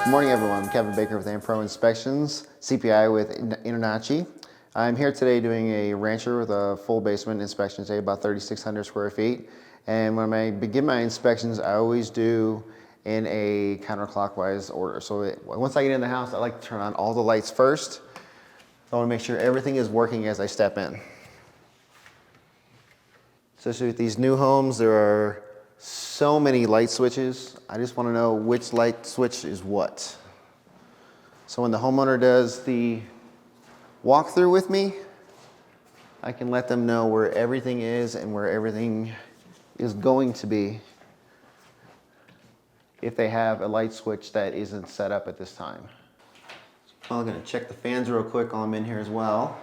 Good morning, everyone. I'm Kevin Baker with Pro Inspections, CPI with InterNACHI. I'm here today doing a rancher with a full basement inspection today, about 3,600 square feet. And when I begin my inspections, I always do in a counterclockwise order. So once I get in the house, I like to turn on all the lights first. I want to make sure everything is working as I step in. Especially with these new homes, there are so many light switches. I just want to know which light switch is what. So when the homeowner does the walkthrough with me, I can let them know where everything is and where everything is going to be if they have a light switch that isn't set up at this time. I'm going to check the fans real quick while I'm in here as well.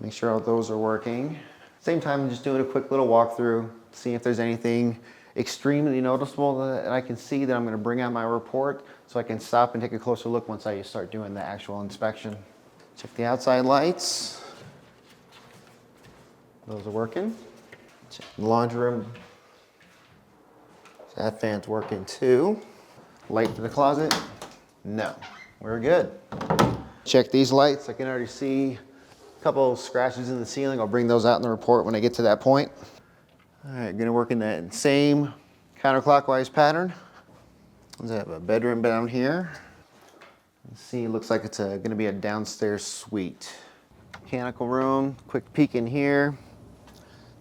Make sure all those are working. Same time, I'm just doing a quick little walkthrough, see if there's anything extremely noticeable that I can see that I'm going to bring out my report so I can stop and take a closer look once I start doing the actual inspection. Check the outside lights. Those are working. Check the laundry room. That fan's working too. Light for the closet? No. We're good. Check these lights. I can already see couple of scratches in the ceiling. I'll bring those out in the report when I get to that point. All right, gonna work in that same counterclockwise pattern. Let's have a bedroom down here. Let's see, looks like it's gonna be a downstairs suite. Mechanical room, quick peek in here.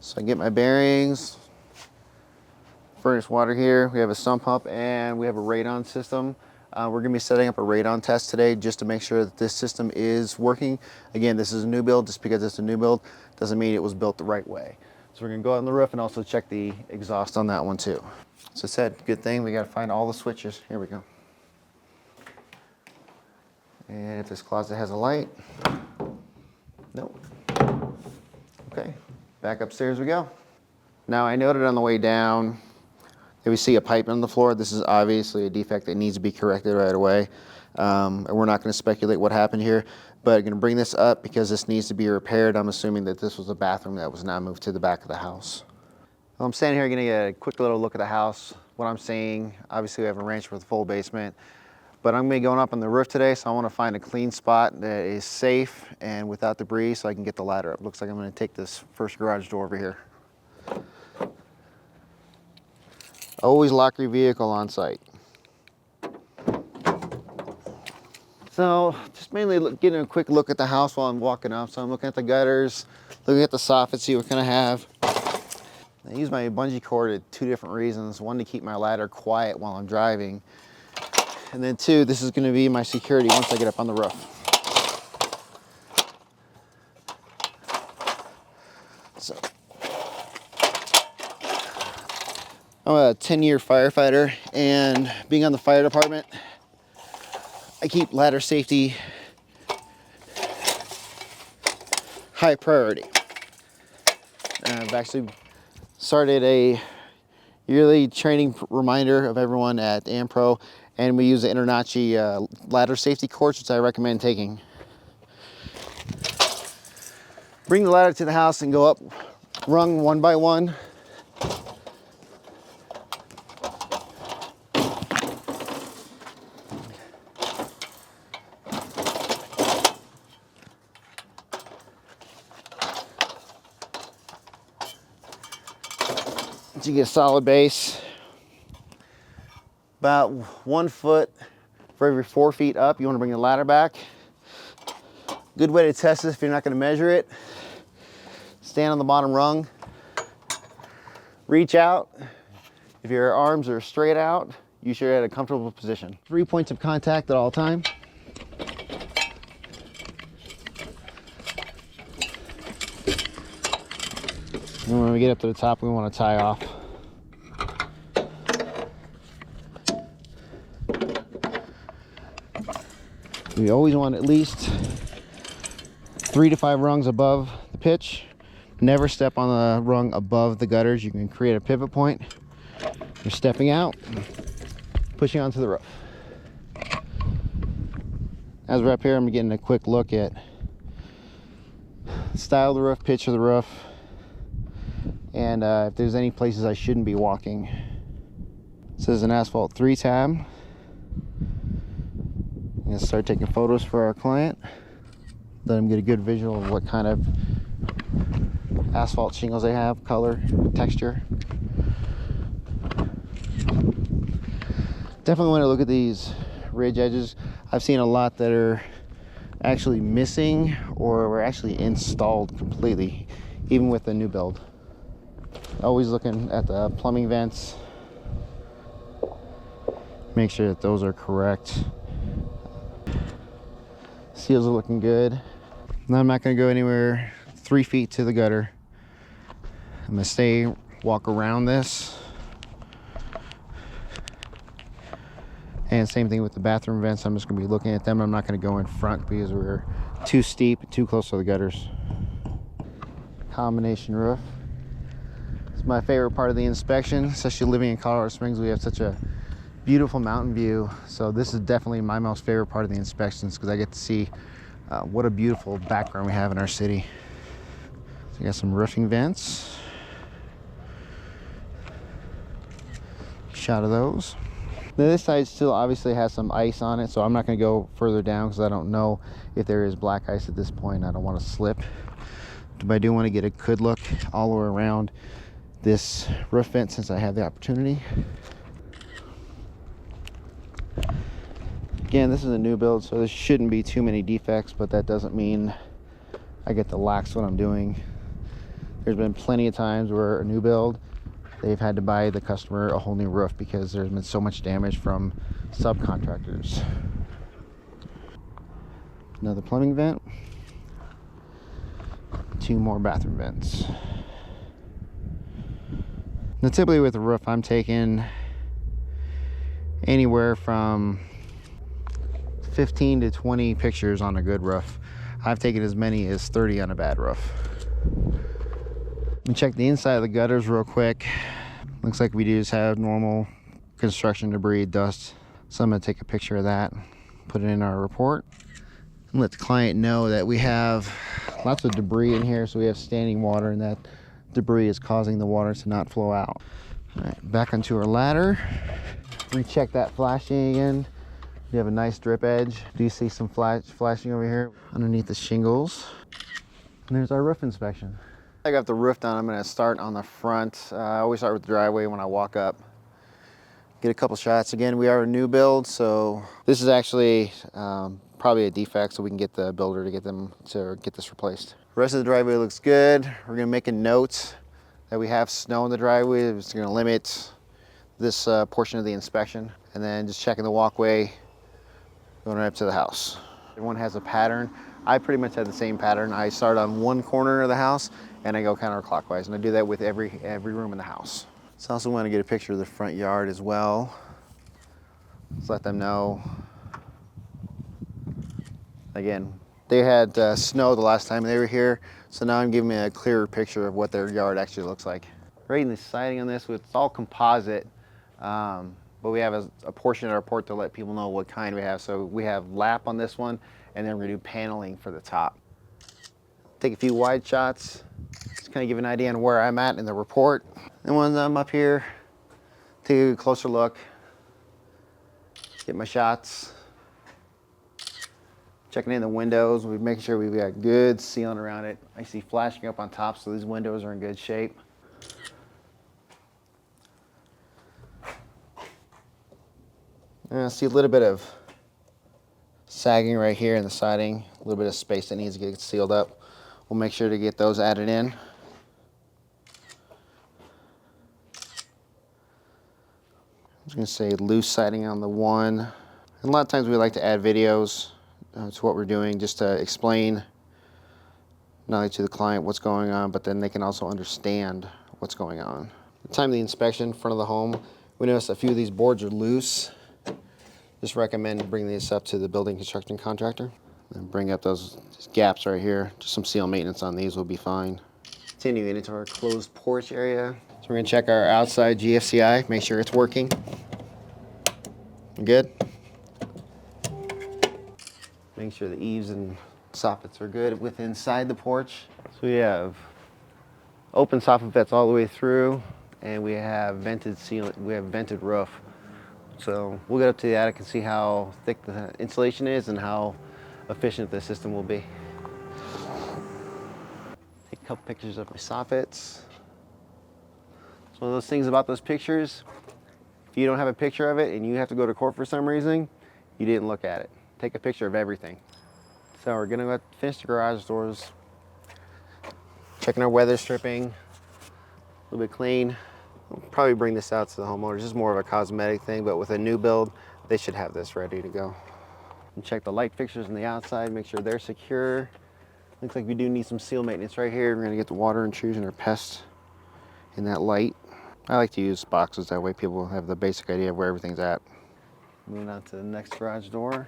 So I get my bearings. Furnace water here. We have a sump pump and we have a radon system. We're going to be setting up a radon test today just to make sure that this system is working. Again, this is a new build. Just because it's a new build doesn't mean it was built the right way. So we're going to go out on the roof and also check the exhaust on that one too. So I said, good thing we got to find all the switches. Here we go. And if this closet has a light, nope. Okay, back upstairs we go. Now I noted on the way down, if we see a pipe on the floor, this is obviously a defect that needs to be corrected right away. And we're not going to speculate what happened here, but I'm going to bring this up because this needs to be repaired. I'm assuming that this was a bathroom that was now moved to the back of the house. Well, I'm standing here getting a quick little look at the house. What I'm seeing, obviously we have a ranch with a full basement, but I'm going to be going up on the roof today, so I want to find a clean spot that is safe and without debris so I can get the ladder up. Looks like I'm going to take this first garage door over here. Always lock your vehicle on site. So just mainly getting a quick look at the house while I'm walking up. So I'm looking at the gutters, looking at the soffit, see what kind I have. I use my bungee cord at two different reasons. One, to keep my ladder quiet while I'm driving. And then two, this is going to be my security once I get up on the roof. So I'm a 10-year firefighter, and being on the fire department, I keep ladder safety high priority. I've actually started a yearly training reminder of everyone at Pro, and we use the InterNACHI ladder safety course, which I recommend taking. Bring the ladder to the house and go up rung one by one. You get a solid base. About 1 foot for every 4 feet up, you want to bring the ladder back. Good way to test this if you're not going to measure it. Stand on the bottom rung. Reach out. If your arms are straight out, you should be at a comfortable position. 3 points of contact at all times. And when we get up to the top, we want to tie off. We always want at least 3 to 5 rungs above the pitch. Never step on the rung above the gutters. You can create a pivot point. You're stepping out, pushing onto the roof. As we're up here, I'm getting a quick look at style of the roof, pitch of the roof, and if there's any places I shouldn't be walking. This is an asphalt 3 tab. gonna start taking photos for our client. Let them get a good visual of what kind of asphalt shingles they have, color, texture. Definitely want to look at these ridge edges. I've seen a lot that are actually missing or were actually installed completely, even with the new build. Always looking at the plumbing vents. Make sure that those are correct. Seals are looking good. Now I'm not gonna go anywhere 3 feet to the gutter. I'm gonna walk around this. And same thing with the bathroom vents. I'm just gonna be looking at them. I'm not gonna go in front because we're too steep, too close to the gutters. Combination roof. It's my favorite part of the inspection, especially living in Colorado Springs. We have such a beautiful mountain view. So this is definitely my most favorite part of the inspections because I get to see what a beautiful background we have in our city. So we got some roofing vents. Shot of those. Now this side still obviously has some ice on it, so I'm not going to go further down because I don't know if there is black ice at this point. I don't want to slip, but I do want to get a good look all the way around this roof vent since I have the opportunity. Again, this is a new build, so there shouldn't be too many defects, but that doesn't mean I get to lax what I'm doing. There's been plenty of times where a new build, they've had to buy the customer a whole new roof because there's been so much damage from subcontractors. Another plumbing vent. 2 more bathroom vents. Now typically with a roof, I'm taking anywhere from 15 to 20 pictures on a good roof. I've taken as many as 30 on a bad roof. Let me check the inside of the gutters real quick. Looks like we do just have normal construction debris, dust. So I'm gonna take a picture of that, put it in our report, and let the client know that we have lots of debris in here. So we have standing water and that debris is causing the water to not flow out. All right, back onto our ladder. Recheck that flashing again. We have a nice drip edge. Do you see some flashing over here underneath the shingles? And there's our roof inspection. I got the roof done. I'm gonna start on the front. I always start with the driveway when I walk up. Get a couple shots. Again, we are a new build, so this is actually probably a defect, so we can get the builder to get this replaced. The rest of the driveway looks good. We're gonna make a note that we have snow in the driveway. It's gonna limit this portion of the inspection. And then just checking the walkway, going right up to the house. Everyone has a pattern. I pretty much have the same pattern. I start on one corner of the house and I go counterclockwise, and I do that with every room in the house. So I also want to get a picture of the front yard as well. Just let them know. Again, they had snow the last time they were here, so now I'm giving me a clearer picture of what their yard actually looks like. Rating the siding on this, it's all composite, but we have a portion of our report to let people know what kind we have. So we have lap on this one, and then we're gonna do paneling for the top. Take a few wide shots, just kind of give an idea on where I'm at in the report. And when I'm up here, take a closer look, get my shots, checking in the windows. We're making sure we've got good sealing around it. I see flashing up on top, so these windows are in good shape. And I see a little bit of sagging right here in the siding, a little bit of space that needs to get sealed up. We'll make sure to get those added in. I'm just gonna say loose siding on the one. And a lot of times we like to add videos to what we're doing, just to explain not only to the client what's going on, but then they can also understand what's going on. At the time of the inspection in front of the home, we noticed a few of these boards are loose. Just recommend bringing these up to the building construction contractor and bring up those gaps right here. Just some seal maintenance on these will be fine. Continuing into our closed porch area. So we're gonna check our outside GFCI, make sure it's working. Good. Make sure the eaves and soffits are good with inside the porch. So we have open soffit vents all the way through, and we have vented ceiling. We have vented roof. So we'll get up to the attic and see how thick the insulation is and how efficient the system will be. Take a couple pictures of my soffits. It's one of those things about those pictures. If you don't have a picture of it and you have to go to court for some reason, you didn't look at it. Take a picture of everything. So we're gonna go finish the garage doors. Checking our weather stripping. A little bit clean. I'll probably bring this out to the homeowners. This is more of a cosmetic thing, but with a new build, they should have this ready to go. And check the light fixtures on the outside, make sure they're secure. Looks like we do need some seal maintenance right here. We're gonna get the water intrusion or pest in that light. I like to use boxes, that way people have the basic idea of where everything's at. Moving on to the next garage door.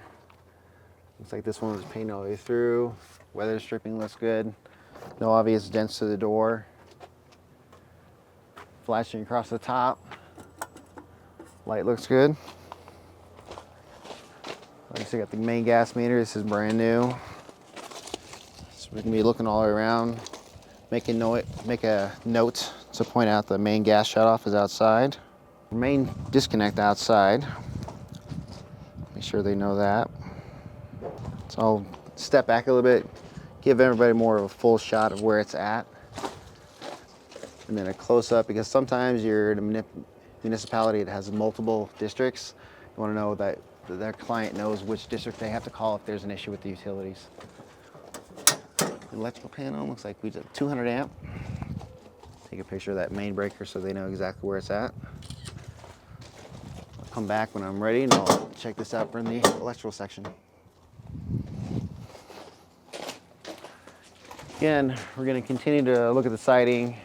Looks like this one was painted all the way through. Weather stripping looks good. No obvious dents to the door. Flashing across the top. Light looks good. Obviously got the main gas meter. This is brand new. So we can be looking all the way around. Make a note to point out the main gas shutoff is outside. Main disconnect outside. Make sure they know that. So I'll step back a little bit, give everybody more of a full shot of where it's at. And then a close up, because sometimes you're in a municipality that has multiple districts. You want to know that their client knows which district they have to call if there's an issue with the utilities. Electrical panel looks like we did 200 amp. Take a picture of that main breaker so they know exactly where it's at. I'll come back when I'm ready and I'll check this out from the electrical section. Again, we're going to continue to look at the siding,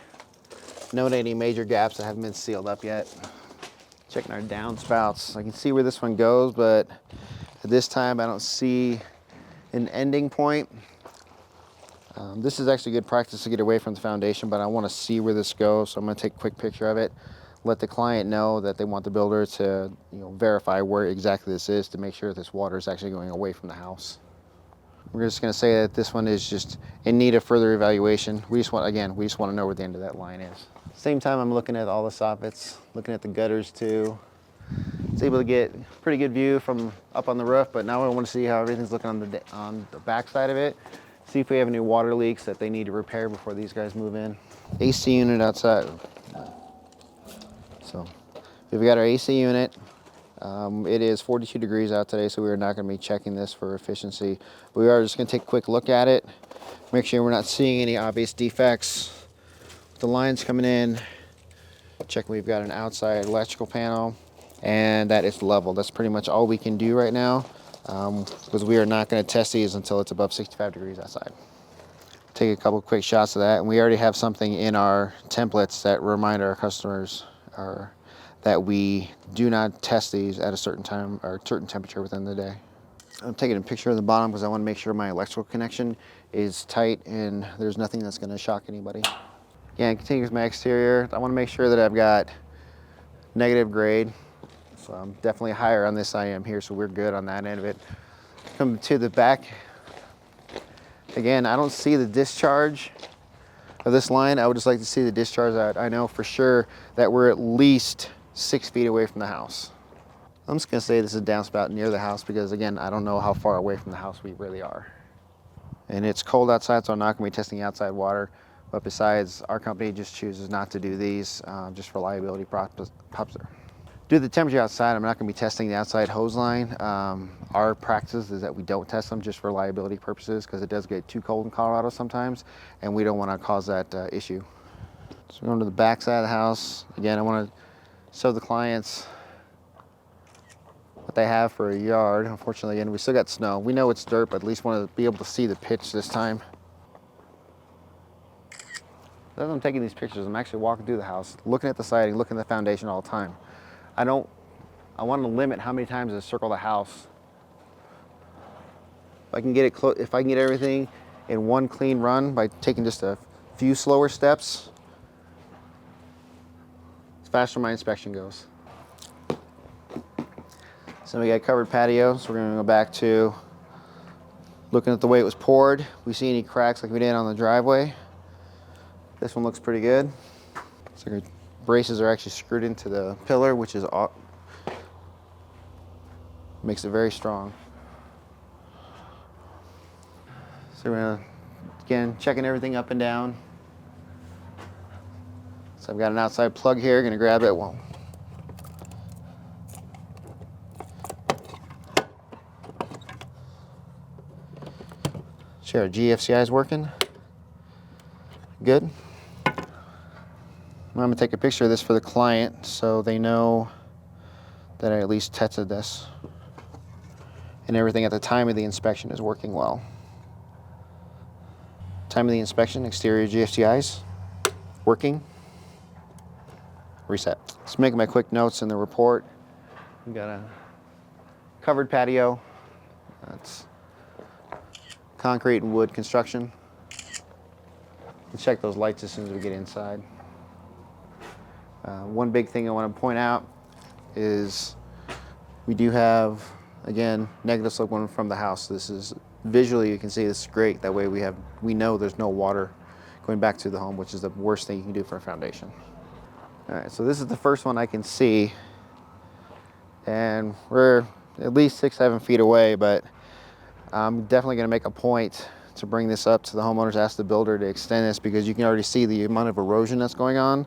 note any major gaps that haven't been sealed up yet. Checking our downspouts. I can see where this one goes, but at this time I don't see an ending point. This is actually good practice to get away from the foundation, but I want to see where this goes, so I'm going to take a quick picture of it. Let the client know that they want the builder to, verify where exactly this is to make sure that this water is actually going away from the house. We're just going to say that this one is just in need of further evaluation. We just want to know where the end of that line is. Same time, I'm looking at all the soffits, looking at the gutters too. I was able to get a pretty good view from up on the roof, but now I want to see how everything's looking on the back side of it. See if we have any water leaks that they need to repair before these guys move in. AC unit outside. So we've got our AC unit. It is 42 degrees out today, so we are not going to be checking this for efficiency. We are just going to take a quick look at it, make sure we're not seeing any obvious defects. The lines coming in, checking we've got an outside electrical panel, and that is level. That's pretty much all we can do right now, because we are not going to test these until it's above 65 degrees outside. Take a couple quick shots of that, and we already have something in our templates that remind our customers that we do not test these at a certain time or certain temperature within the day. I'm taking a picture of the bottom because I want to make sure my electrical connection is tight and there's nothing that's going to shock anybody. Again, continue with my exterior. I want to make sure that I've got negative grade. So I'm definitely higher on this I am here, so we're good on that end of it. Come to the back. Again, I don't see the discharge of this line. I would just like to see the discharge that I know for sure that we're at least 6 feet away from the house. I'm just gonna say this is a downspout near the house because again, I don't know how far away from the house we really are. And it's cold outside, so I'm not gonna be testing outside water. But besides, our company just chooses not to do these just for liability purposes. Due to the temperature outside, I'm not going to be testing the outside hose line. Our practice is that we don't test them just for liability purposes because it does get too cold in Colorado sometimes, and we don't want to cause that issue. So we're going to the back side of the house. Again, I want to show the clients what they have for a yard. Unfortunately, again, we still got snow. We know it's dirt, but at least want to be able to see the pitch this time. As I'm taking these pictures, I'm actually walking through the house, looking at the siding, looking at the foundation all the time. I want to limit how many times I circle the house. If I can get it close, if I can get everything in one clean run by taking just a few slower steps, as faster my inspection goes. So we got covered patio, so we're going to go back to looking at the way it was poured. We see any cracks like we did on the driveway. This one looks pretty good. So our braces are actually screwed into the pillar, which is Makes it very strong. So we're gonna, again, checking everything up and down. So I've got an outside plug here, gonna grab it. Well, sure, GFCI is working. Good. I'm gonna take a picture of this for the client so they know that I at least tested this. And everything at the time of the inspection is working well. Time of the inspection, exterior GFCIs, working. Reset. Just making my quick notes in the report. We've got a covered patio. That's concrete and wood construction. We'll check those lights as soon as we get inside. One big thing I want to point out is we do have, again, negative slope going from the house. This is visually, you can see this is great. That way we know there's no water going back to the home, which is the worst thing you can do for a foundation. All right, so this is the first one I can see, and we're at least 6-7 feet away, but I'm definitely going to make a point to bring this up to the homeowners, ask the builder to extend this, because you can already see the amount of erosion that's going on.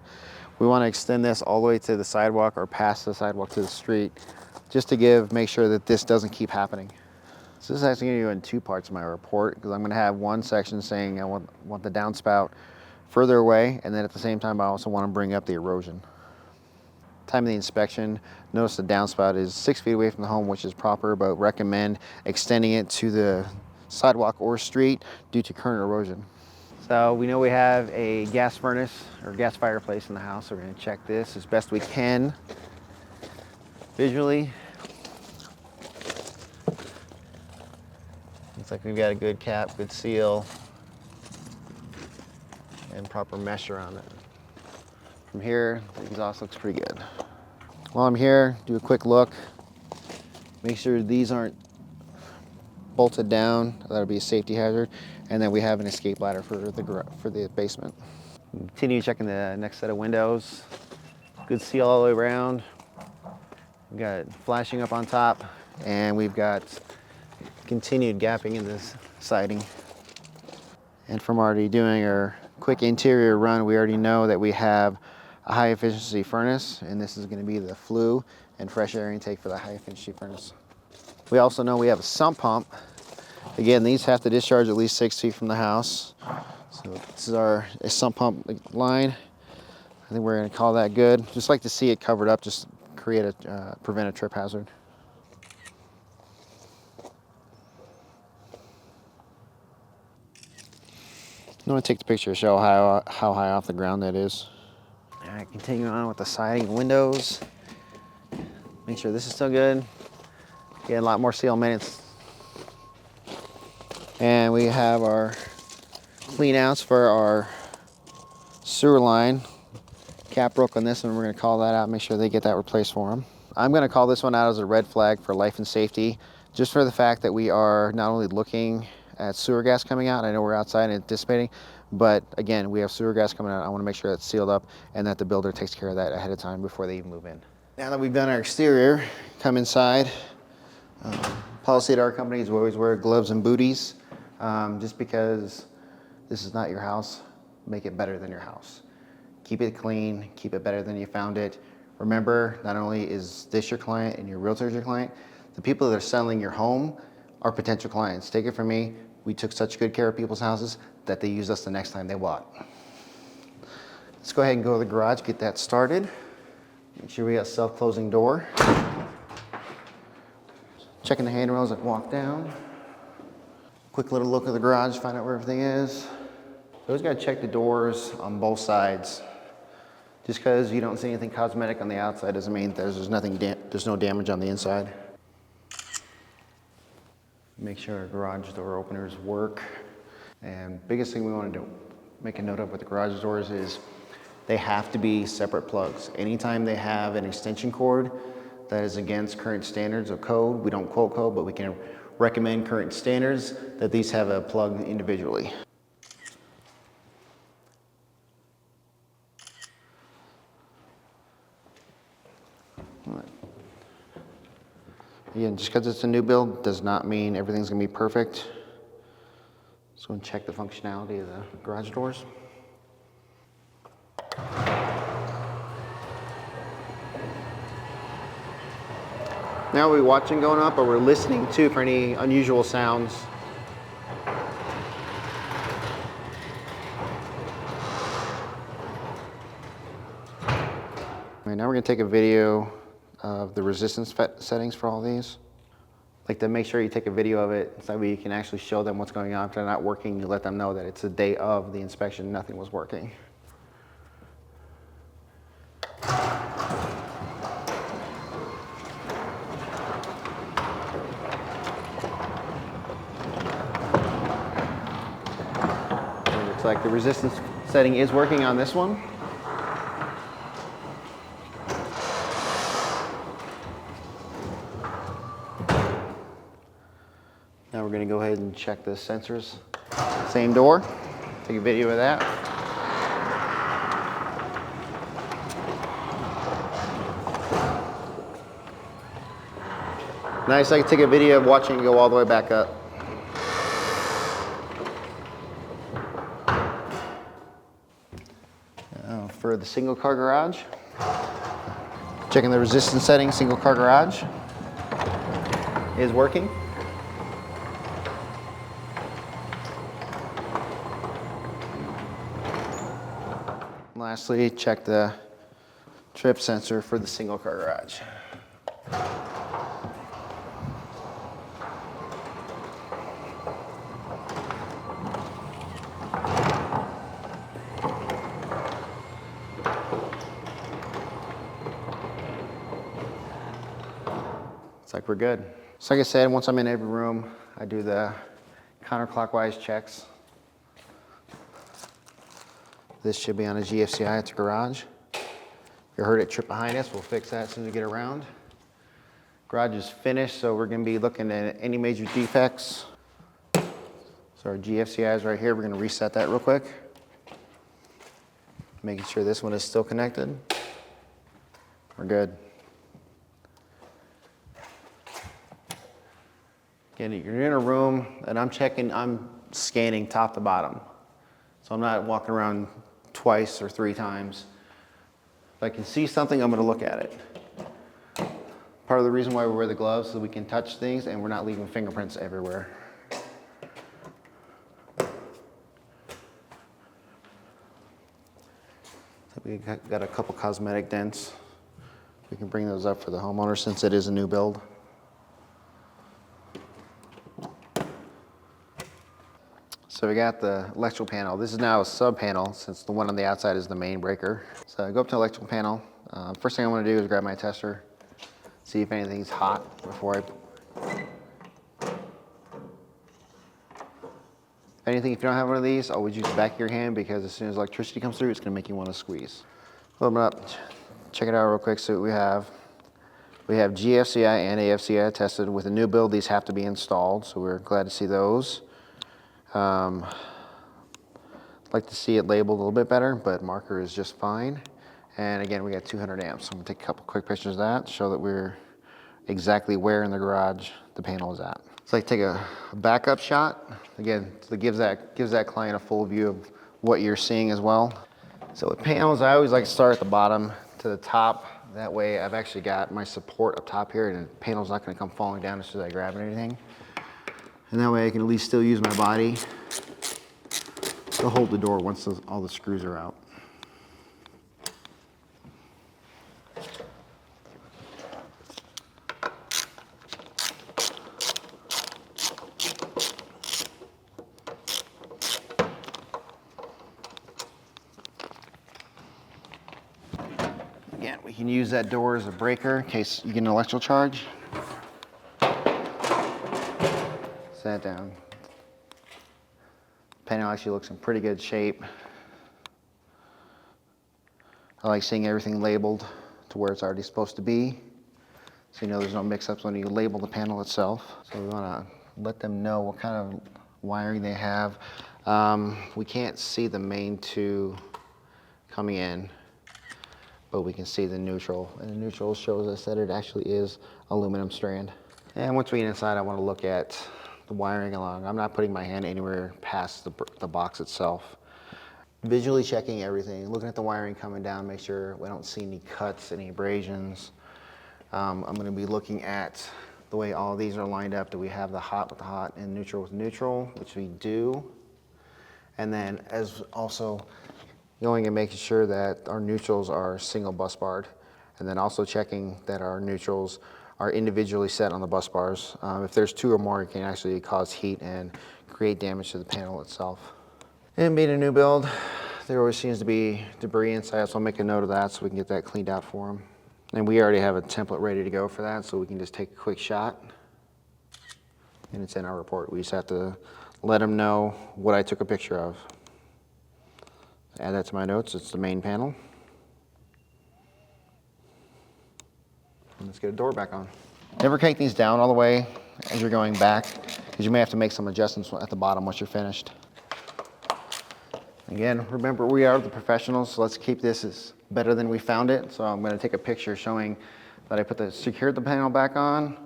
We want to extend this all the way to the sidewalk or past the sidewalk to the street, just to make sure that this doesn't keep happening. So this is actually going to go in two parts of my report, because I'm going to have one section saying I want the downspout further away, and then at the same time I also want to bring up the erosion. Time of the inspection, notice the downspout is 6 feet away from the home, which is proper, but recommend extending it to the sidewalk or street due to current erosion. So we know we have a gas furnace or gas fireplace in the house, so we're going to check this as best we can visually. Looks like we've got a good cap, good seal, and proper mesh around it. From here, the exhaust looks pretty good. While I'm here, do a quick look. Make sure these aren't bolted down. That'll be a safety hazard. And then we have an escape ladder for the basement. Continue checking the next set of windows. Good seal all the way around. We've got flashing up on top, and we've got continued gapping in this siding. And from already doing our quick interior run, we already know that we have a high efficiency furnace, and this is going to be the flue and fresh air intake for the high efficiency furnace. We also know we have a sump pump. Again, these have to discharge at least 6 feet from the house. So this is our sump pump line. I think we're going to call that good. Just like to see it covered up, just prevent a trip hazard. I'm going to take the picture to show how high off the ground that is. All right, continuing on with the siding and windows. Make sure this is still good. Get a lot more seal minutes. And we have our clean outs for our sewer line. Cap broke on this one. We're going to call that out, make sure they get that replaced for them. I'm going to call this one out as a red flag for life and safety, just for the fact that we are not only looking at sewer gas coming out. I know we're outside and anticipating, but again, we have sewer gas coming out. I want to make sure that's sealed up and that the builder takes care of that ahead of time before they even move in. Now that we've done our exterior, come inside. Policy at our company is we always wear gloves and booties, just because this is not your house. Make it better than your house. Keep it clean, keep it better than you found it. Remember, not only is this your client and your realtor is your client, the people that are selling your home are potential clients. Take it from me, we took such good care of people's houses that they use us the next time they bought. Let's go ahead and go to the garage, get that started. Make sure we got a self-closing door. Checking the handrails as I walk down. Quick little look at the garage, find out where everything is. Always gotta check the doors on both sides. Just because you don't see anything cosmetic on the outside doesn't mean there's no damage on the inside. Make sure our garage door openers work. And biggest thing we want to do, make a note of with the garage doors is they have to be separate plugs. Anytime they have an extension cord that is against current standards of code, we don't quote code, but we can recommend current standards that these have a plug individually. Again, just because it's a new build does not mean everything's gonna be perfect. So I'm gonna check the functionality of the garage doors. Now we're watching going up, but we're listening too for any unusual sounds. Right, now we're gonna take a video of the resistance settings for all these. Like to make sure you take a video of it so that you can actually show them what's going on. If they're not working, you let them know that it's the day of the inspection, nothing was working. It looks like the resistance setting is working on this one. Now we're going to go ahead and check the sensors. Same door. Take a video of that. Nice, I can take a video of watching it go all the way back up. Now for the single car garage. Checking the resistance setting, single car garage is working. Lastly, check the trip sensor for the single car garage. Looks like we're good. So like I said, once I'm in every room, I do the counterclockwise checks. This should be on a GFCI at the garage. You heard it trip behind us, we'll fix that as soon as we get around. Garage is finished, so we're gonna be looking at any major defects. So our GFCI is right here, we're gonna reset that real quick. Making sure this one is still connected. We're good. Again, you're in a room and I'm scanning top to bottom. So I'm not walking around twice or 3 times. If I can see something, I'm gonna look at it. Part of the reason why we wear the gloves so we can touch things and we're not leaving fingerprints everywhere. So we got a couple cosmetic dents. We can bring those up for the homeowner since it is a new build. So we got the electrical panel. This is now a sub panel since the one on the outside is the main breaker. So I go up to the electrical panel. First thing I want to do is grab my tester, see if anything's hot before anything. If you don't have one of these, always use the back of your hand because as soon as electricity comes through, it's going to make you want to squeeze. Open up, check it out real quick. So we have GFCI and AFCI tested. With a new build, these have to be installed, so we're glad to see those. I'd like to see it labeled a little bit better, but marker is just fine. And again, we got 200 amps. So I'm gonna take a couple quick pictures of that, show that we're exactly where in the garage the panel is at. So I take a backup shot. Again, so it gives that client a full view of what you're seeing as well. So with panels, I always like to start at the bottom to the top. That way I've actually got my support up top here and the panel's not gonna come falling down as soon as I grab anything. And that way I can at least still use my body to hold the door once all the screws are out. Again, we can use that door as a breaker in case you get an electrical charge. Set down. Panel actually looks in pretty good shape. I like seeing everything labeled to where it's already supposed to be, so you know there's no mix-ups when you label the panel itself. So we want to let them know what kind of wiring they have. We can't see the main 2 coming in, but we can see the neutral, and the neutral shows us that it actually is aluminum strand. And once we get inside, I want to look at the wiring along. I'm not putting my hand anywhere past the box itself. Visually checking everything, looking at the wiring coming down, make sure we don't see any cuts, any abrasions. I'm going to be looking at the way all these are lined up. Do we have the hot with the hot and neutral with neutral, which we do. And then as also going and making sure that our neutrals are single bus barred. And then also checking that our neutrals are individually set on the bus bars. If there's two or more, it can actually cause heat and create damage to the panel itself. And being a new build, there always seems to be debris inside, so I'll make a note of that so we can get that cleaned out for them. And we already have a template ready to go for that, so we can just take a quick shot. And it's in our report. We just have to let them know what I took a picture of. Add that to my notes. It's the main panel. And let's get a door back on. Never crank these down all the way as you're going back, because you may have to make some adjustments at the bottom once you're finished. Again, remember, we are the professionals, so let's keep this as better than we found it. So I'm going to take a picture showing that I secured the panel back on,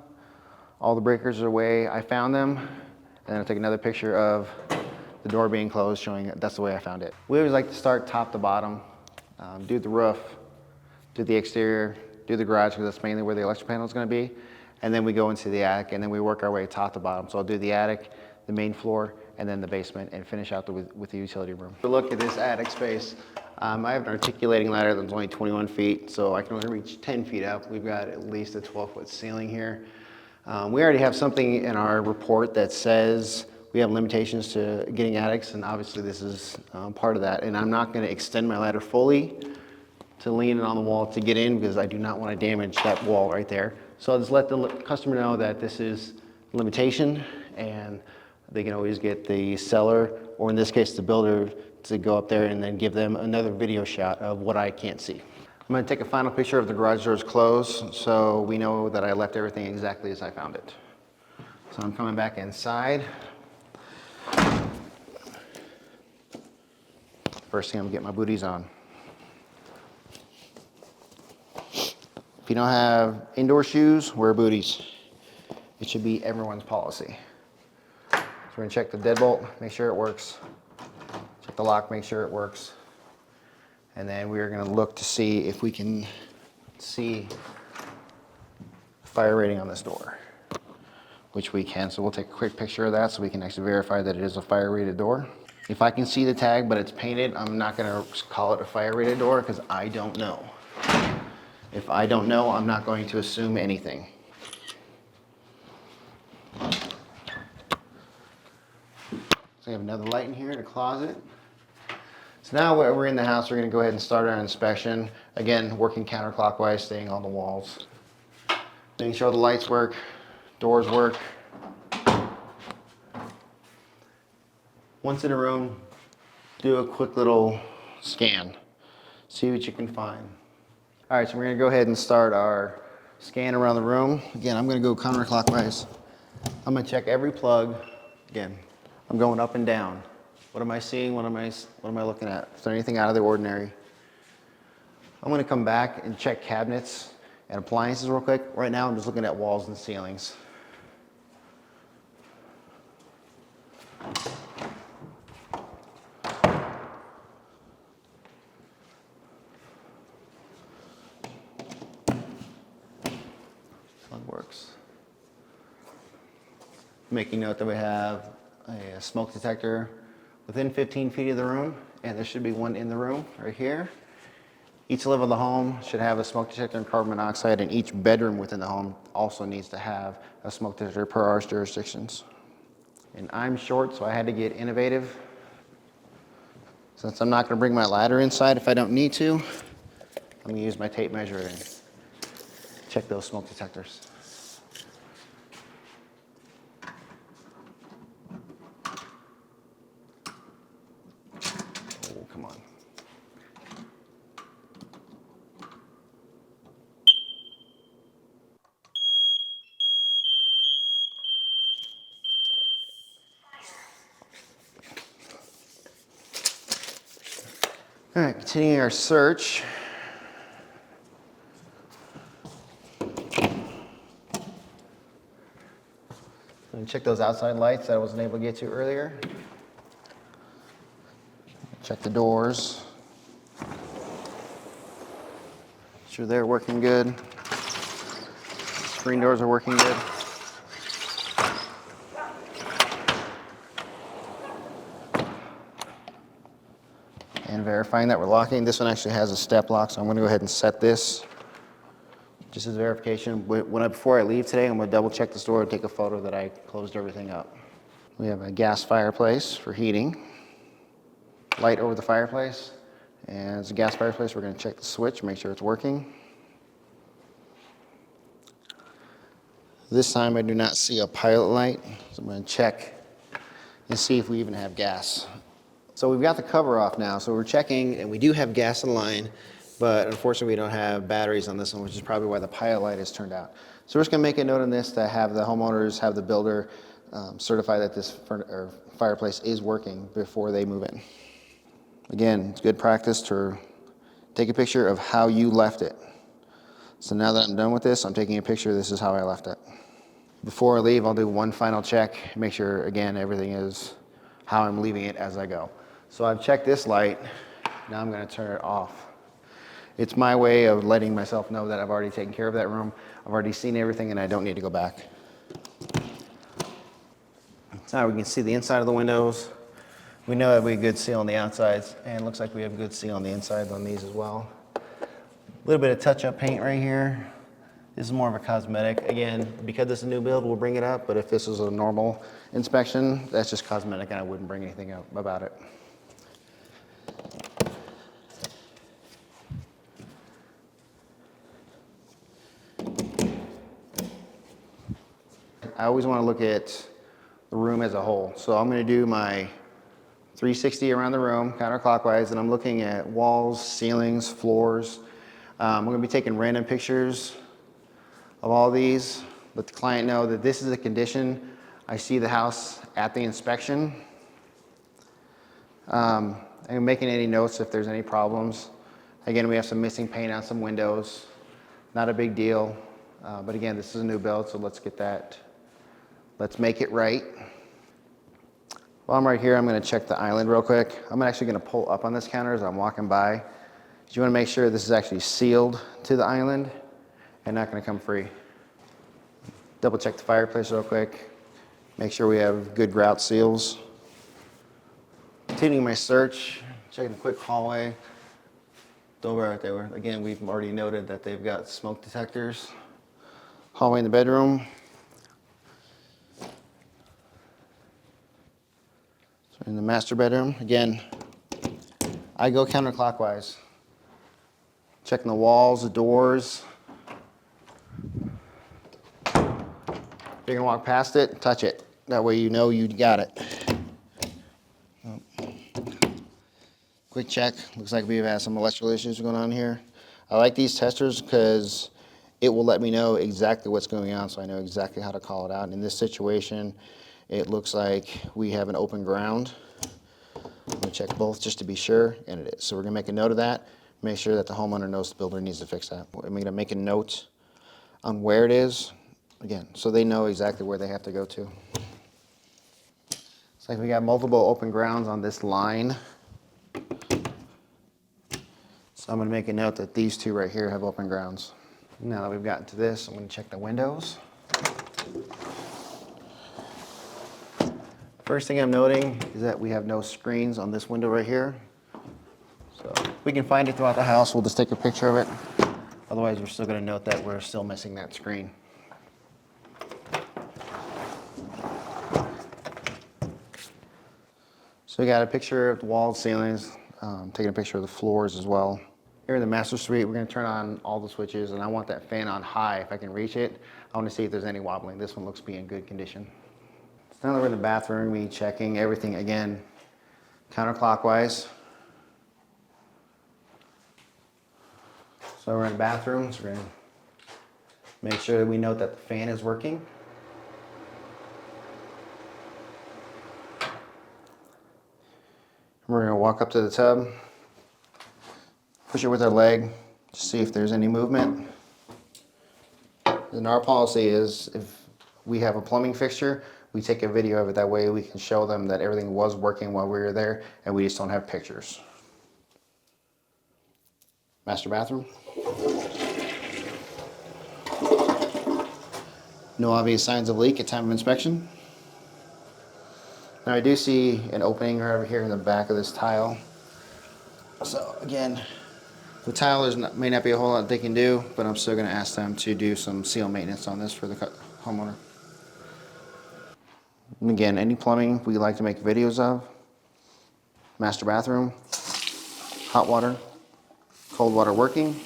all the breakers are away, I found them, and then I'll take another picture of the door being closed, showing that's the way I found it. We always like to start top to bottom, do the roof, do the exterior, do the garage, because that's mainly where the electrical panel is going to be, and then we go into the attic, and then we work our way top to bottom. So I'll do the attic, the main floor, and then the basement, and finish out with the utility room. Look at this attic space. I have an articulating ladder that's only 21 feet, so I can only reach 10 feet up. We've got at least a 12-foot ceiling here. We already have something in our report that says we have limitations to getting attics, and obviously this is part of that. And I'm not going to extend my ladder fully to lean it on the wall to get in, because I do not want to damage that wall right there. So I'll just let the customer know that this is a limitation, and they can always get the seller, or in this case the builder, to go up there and then give them another video shot of what I can't see. I'm going to take a final picture of the garage doors closed, so we know that I left everything exactly as I found it. So I'm coming back inside. First thing, I'm going to get my booties on. If you don't have indoor shoes, wear booties. It should be everyone's policy. So we're going to check the deadbolt, make sure it works. Check the lock, make sure it works. And then we're going to look to see if we can see fire rating on this door, which we can. So we'll take a quick picture of that so we can actually verify that it is a fire rated door. If I can see the tag but it's painted, I'm not going to call it a fire rated door because I don't know. If I don't know, I'm not going to assume anything. So we have another light in here in a closet. So now we're in the house, we're going to go ahead and start our inspection. Again, working counterclockwise, staying on the walls. Making sure the lights work, doors work. Once in a room, do a quick little scan. See what you can find. All right, so we're going to go ahead and start our scan around the room. Again, I'm going to go counterclockwise. I'm going to check every plug. Again, I'm going up and down. What am I seeing? What am I looking at? Is there anything out of the ordinary? I'm going to come back and check cabinets and appliances real quick. Right now, I'm just looking at walls and ceilings. Works. Making note that we have a smoke detector within 15 feet of the room, and there should be one in the room right here. Each level of the home should have a smoke detector and carbon monoxide, and each bedroom within the home also needs to have a smoke detector per our jurisdictions. And I'm short, so I had to get innovative. Since I'm not going to bring my ladder inside if I don't need to, I'm going to use my tape measure and check those smoke detectors. Oh, come on. All right, continuing our search. And check those outside lights that I wasn't able to get to earlier. Check the doors. Sure they're working good. Screen doors are working good. And verifying that we're locking. This one actually has a step lock, so I'm gonna go ahead and set this just as verification. Before I leave today, I'm gonna double check this door and take a photo that I closed everything up. We have a gas fireplace for heating. Light over the fireplace. And it's a gas fireplace, we're gonna check the switch, make sure it's working. This time I do not see a pilot light, so I'm gonna check and see if we even have gas. So we've got the cover off now, so we're checking, and we do have gas in line, but unfortunately we don't have batteries on this one, which is probably why the pilot light is turned out. So we're just gonna make a note on this to have the homeowners, have the builder certify that this fireplace is working before they move in. Again, it's good practice to take a picture of how you left it. So now that I'm done with this, I'm taking a picture. This is how I left it. Before I leave, I'll do one final check, make sure, again, everything is how I'm leaving it as I go. So I've checked this light. Now I'm going to turn it off. It's my way of letting myself know that I've already taken care of that room. I've already seen everything, and I don't need to go back. So now we can see the inside of the windows. We know that we have good seal on the outsides, and it looks like we have good seal on the insides on these as well. A little bit of touch-up paint right here. This is more of a cosmetic. Again, because it's a new build, we'll bring it up, but if this was a normal inspection, that's just cosmetic, and I wouldn't bring anything up about it. I always want to look at the room as a whole. So I'm going to do my 360 around the room, counterclockwise, and I'm looking at walls, ceilings, floors. I'm going to be taking random pictures of all these. Let the client know that this is the condition I see the house at the inspection. I'm making any notes if there's any problems. Again, we have some missing paint on some windows. Not a big deal. But again, this is a new build, so let's get that. Let's make it right. While I'm right here, I'm going to check the island real quick. I'm actually going to pull up on this counter as I'm walking by. You want to make sure this is actually sealed to the island and not going to come free. Double check the fireplace real quick. Make sure we have good grout seals. Continuing my search, checking the quick hallway. Door right there. Again, we've already noted that they've got smoke detectors. Hallway in the bedroom. So in the master bedroom, again, I go counterclockwise. Checking the walls, the doors. If you're gonna walk past it, touch it. That way you know you got it. Quick check. Looks like we've had some electrical issues going on here. I like these testers because it will let me know exactly what's going on, so I know exactly how to call it out. In this situation, it looks like we have an open ground. I'm gonna check both just to be sure, and it is. So we're gonna make a note of that. Make sure that the homeowner knows the builder needs to fix that. I'm gonna make a note on where it is, again, so they know exactly where they have to go to. It's like we got multiple open grounds on this line. So I'm gonna make a note that these two right here have open grounds. Now that we've gotten to this, I'm gonna check the windows. First thing I'm noting is that we have no screens on this window right here. So if we can find it throughout the house, we'll just take a picture of it. Otherwise, we're still gonna note that we're still missing that screen. So we got a picture of the walls, ceilings, taking a picture of the floors as well. Here in the master suite, we're gonna turn on all the switches, and I want that fan on high if I can reach it. I wanna see if there's any wobbling. This one looks to be in good condition. So now that we're in the bathroom, we're checking everything again, counterclockwise. So we're in the bathroom, so we're gonna make sure that we note that the fan is working. We're gonna walk up to the tub, push it with our leg to see if there's any movement. And our policy is if we have a plumbing fixture, we take a video of it. That way we can show them that everything was working while we were there and we just don't have pictures. Master bathroom. No obvious signs of leak at time of inspection. Now I do see an opening right over here in the back of this tile. So again, the tile may not be a whole lot they can do, but I'm still going to ask them to do some seal maintenance on this for the homeowner. And again, any plumbing we like to make videos of. Master bathroom, hot water, cold water working,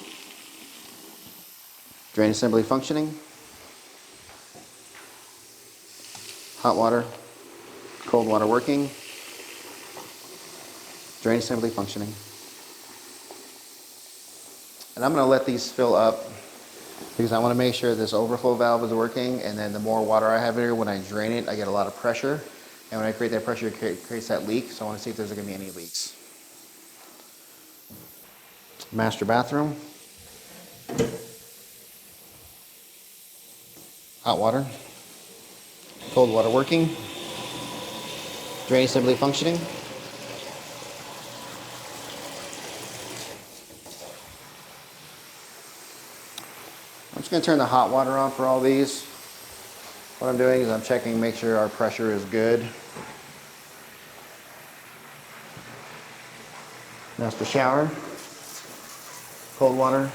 drain assembly functioning, hot water, cold water working, drain assembly functioning. And I'm going to let these fill up because I want to make sure this overflow valve is working, and then the more water I have here, when I drain it, I get a lot of pressure. And when I create that pressure, it creates that leak. So I want to see if there's going to be any leaks. Master bathroom. Hot water. Cold water working. Drain assembly functioning. I'm just going to turn the hot water on for all these. What I'm doing is I'm checking, make sure our pressure is good. Master shower. Cold water.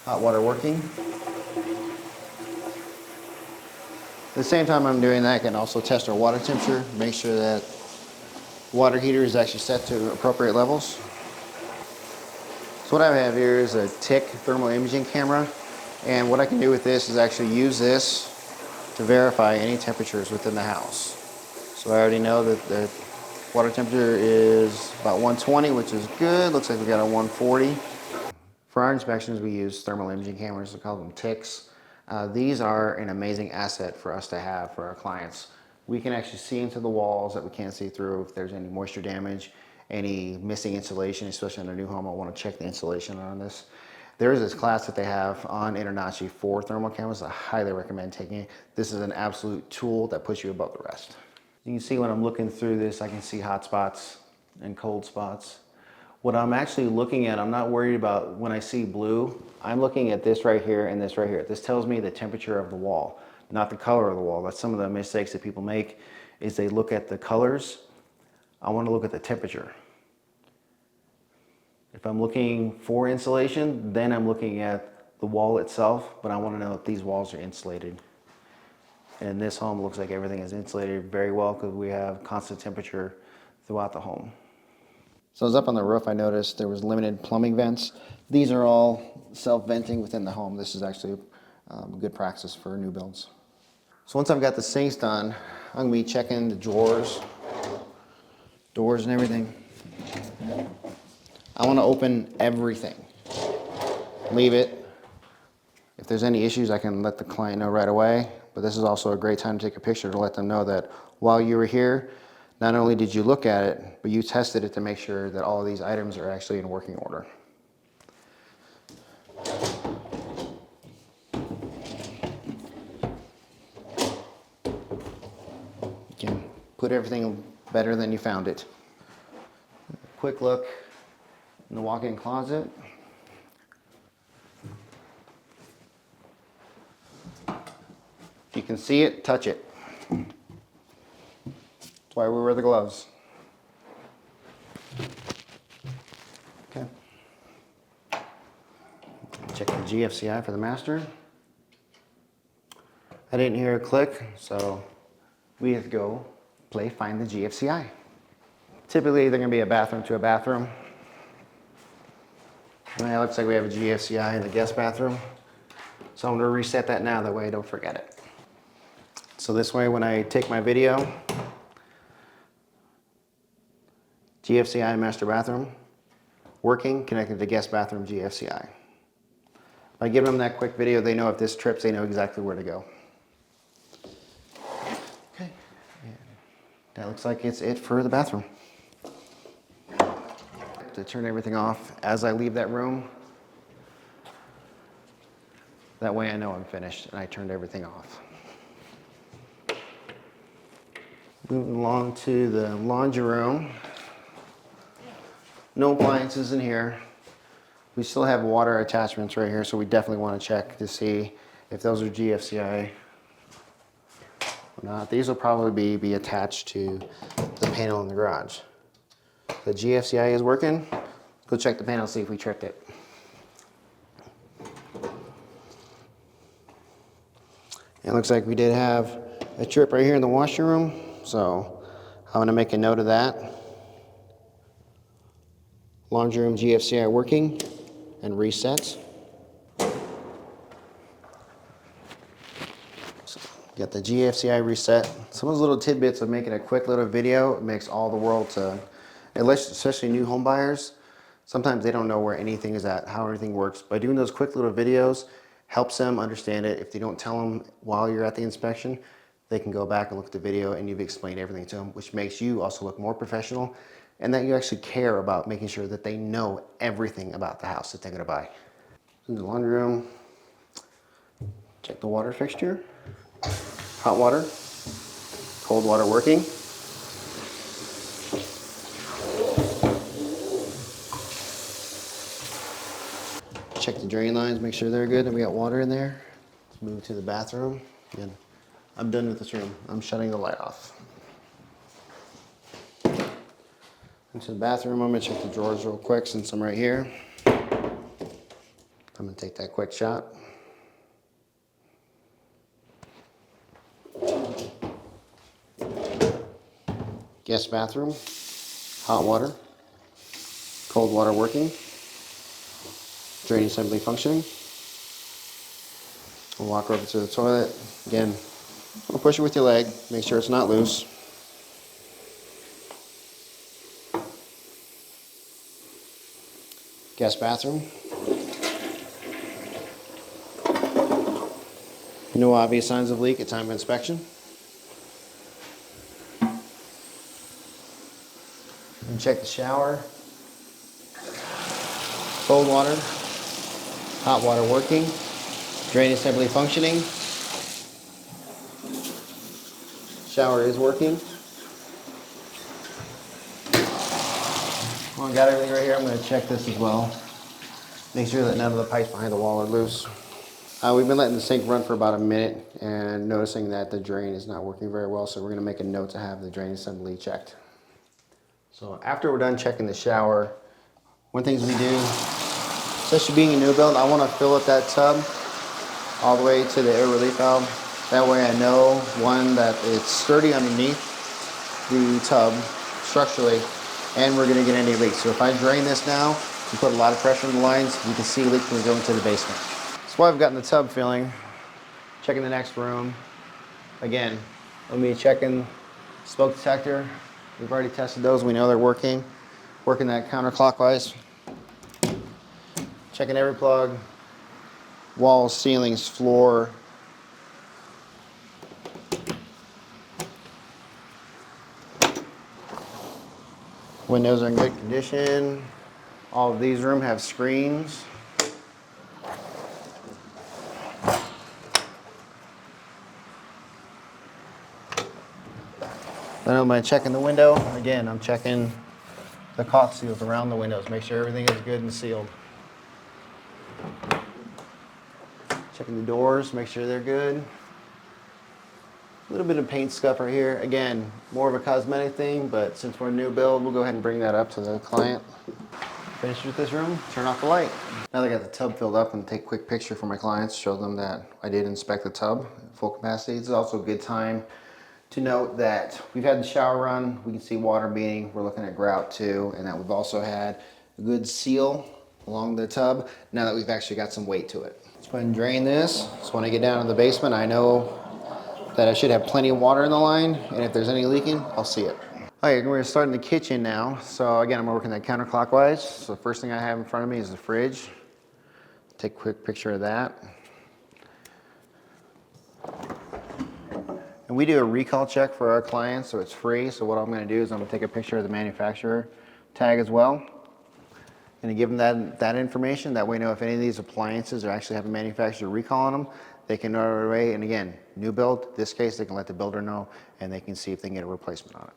Hot water working. At the same time I'm doing that, I can also test our water temperature, make sure that water heater is actually set to appropriate levels. So what I have here is a TIC thermal imaging camera, and what I can do with this is actually use this to verify any temperatures within the house. So I already know that the water temperature is about 120, which is good. Looks like we got a 140. For our inspections, we use thermal imaging cameras. We call them TICs. These are an amazing asset for us to have for our clients. We can actually see into the walls that we can't see through. If there's any moisture damage, any missing insulation, especially in a new home, I want to check the insulation on this. There is this class that they have on InterNACHI for thermal cameras. I highly recommend taking it. This is an absolute tool that puts you above the rest. You can see when I'm looking through this, I can see hot spots and cold spots. What I'm actually looking at, I'm not worried about when I see blue. I'm looking at this right here and this right here. This tells me the temperature of the wall, not the color of the wall. That's some of the mistakes that people make, is they look at the colors. I want to look at the temperature. If I'm looking for insulation, then I'm looking at the wall itself, but I want to know if these walls are insulated. And this home looks like everything is insulated very well because we have constant temperature throughout the home. So I was up on the roof, I noticed there was limited plumbing vents. These are all self-venting within the home. This is actually good practice for new builds. So once I've got the sinks done, I'm gonna be checking the drawers, doors and everything. I wanna open everything. Leave it. If there's any issues, I can let the client know right away. But this is also a great time to take a picture to let them know that while you were here, not only did you look at it, but you tested it to make sure that all of these items are actually in working order. Again, put everything better than you found it. Quick look in the walk-in closet. If you can see it, touch it. That's why we wear the gloves. Okay. Check the GFCI for the master. I didn't hear a click, so we have to go find the GFCI. Typically, they're gonna be a bathroom to a bathroom. And it looks like we have a GFCI in the guest bathroom. So I'm gonna reset that now, that way I don't forget it. So this way, when I take my video, GFCI master bathroom, working, connected to guest bathroom GFCI. If I give them that quick video, they know if this trips, they know exactly where to go. Okay, and that looks like it's it for the bathroom. To turn everything off as I leave that room. That way I know I'm finished and I turned everything off. Moving along to the laundry room. No appliances in here. We still have water attachments right here, so we definitely want to check to see if those are GFCI or not. These will probably be attached to the panel in the garage. The GFCI is working. Go check the panel, see if we tripped it. It looks like we did have a trip right here in the washroom, so I'm going to make a note of that. Laundry room GFCI working and resets. So got the GFCI reset. Some of those little tidbits of making a quick little video makes all the world to, especially new home buyers. Sometimes they don't know where anything is at, how everything works. By doing those quick little videos, helps them understand it. If they don't tell them while you're at the inspection, they can go back and look at the video and you've explained everything to them, which makes you also look more professional and that you actually care about making sure that they know everything about the house that they're gonna buy. In the laundry room, check the water fixture. Hot water, cold water working. Check the drain lines, make sure they're good, and we got water in there. Let's move to the bathroom. Again, I'm done with this room. I'm shutting the light off. Into the bathroom, I'm gonna check the drawers real quick since I'm right here. I'm gonna take that quick shot. Guest bathroom, hot water, cold water working, drain assembly functioning. We'll walk over to the toilet. Again, we'll push it with your leg, make sure it's not loose. Guest bathroom. No obvious signs of leak at time of inspection. And check the shower. Cold water, hot water working, drain assembly functioning. Shower is working. Well, I got everything right here. I'm going to check this as well. Make sure that none of the pipes behind the wall are loose. We've been letting the sink run for about a minute and noticing that the drain is not working very well, so we're going to make a note to have the drain assembly checked. So after we're done checking the shower, one thing we do, especially being a new build, I want to fill up that tub all the way to the air relief valve. That way I know, one, that it's sturdy underneath the tub structurally, and we're going to get any leaks. So if I drain this now and put a lot of pressure on the lines, you can see leaks when we go into the basement. So while I've gotten the tub filling, checking the next room. Again, let me checking smoke detector. We've already tested those. We know they're working. Working that counterclockwise. Checking every plug. Walls, ceilings, floor. Windows are in good condition. All of these rooms have screens. Then I'm checking the window. Again, I'm checking the caulk seals around the windows. Make sure everything is good and sealed. Checking the doors, make sure they're good. A little bit of paint scuff right here. Again, more of a cosmetic thing, but since we're a new build, we'll go ahead and bring that up to the client. Finished with this room, turn off the light. Now that I got the tub filled up, and take a quick picture for my clients, show them that I did inspect the tub at full capacity. This is also a good time to note that we've had the shower run, we can see water beading, we're looking at grout too, and that we've also had a good seal along the tub now that we've actually got some weight to it. Let's go ahead and drain this. So when I get down to the basement, I know that I should have plenty of water in the line, and if there's any leaking, I'll see it. All right, we're gonna start in the kitchen now. So again, I'm working that counterclockwise. So the first thing I have in front of me is the fridge. Take a quick picture of that. And we do a recall check for our clients, so it's free. So what I'm gonna do is I'm gonna take a picture of the manufacturer tag as well. And to give them that information, that way they know if any of these appliances are actually have a manufacturer recall on them, they can know right away. And again, new build, this case, they can let the builder know and they can see if they can get a replacement on it.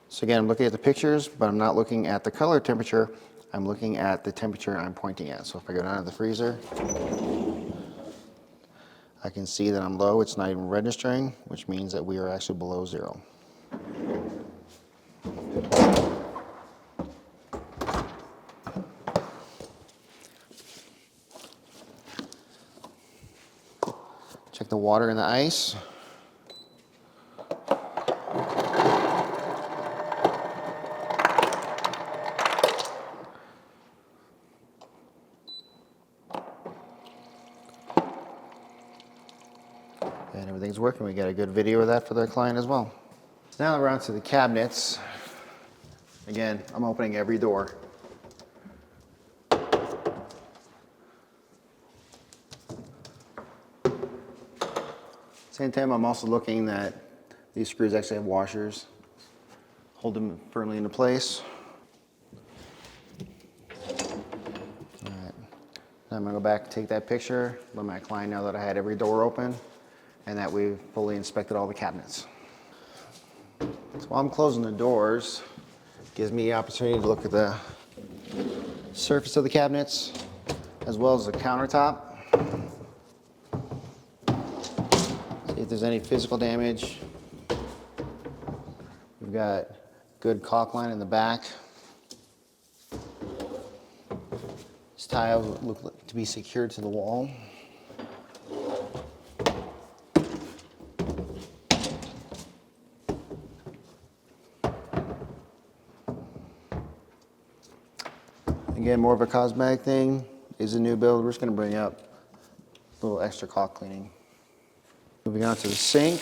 So again, I'm looking at the pictures, but I'm not looking at the color temperature. I'm looking at the temperature I'm pointing at. So if I go down to the freezer, I can see that I'm low. It's not even registering, which means that we are actually below zero. Check the water and the ice. And everything's working. We got a good video of that for the client as well. So now we're on to the cabinets. Again, I'm opening every door. Same time, I'm also looking that these screws actually have washers. Hold them firmly into place. All right. Now I'm gonna go back and take that picture, let my client know that I had every door open and that we've fully inspected all the cabinets. So while I'm closing the doors, it gives me the opportunity to look at the surface of the cabinets as well as the countertop. See if there's any physical damage. We've got good caulk line in the back. These tiles look to be secured to the wall. Again, more of a cosmetic thing. Is a new build. We're just going to bring up a little extra caulk cleaning. Moving on to the sink.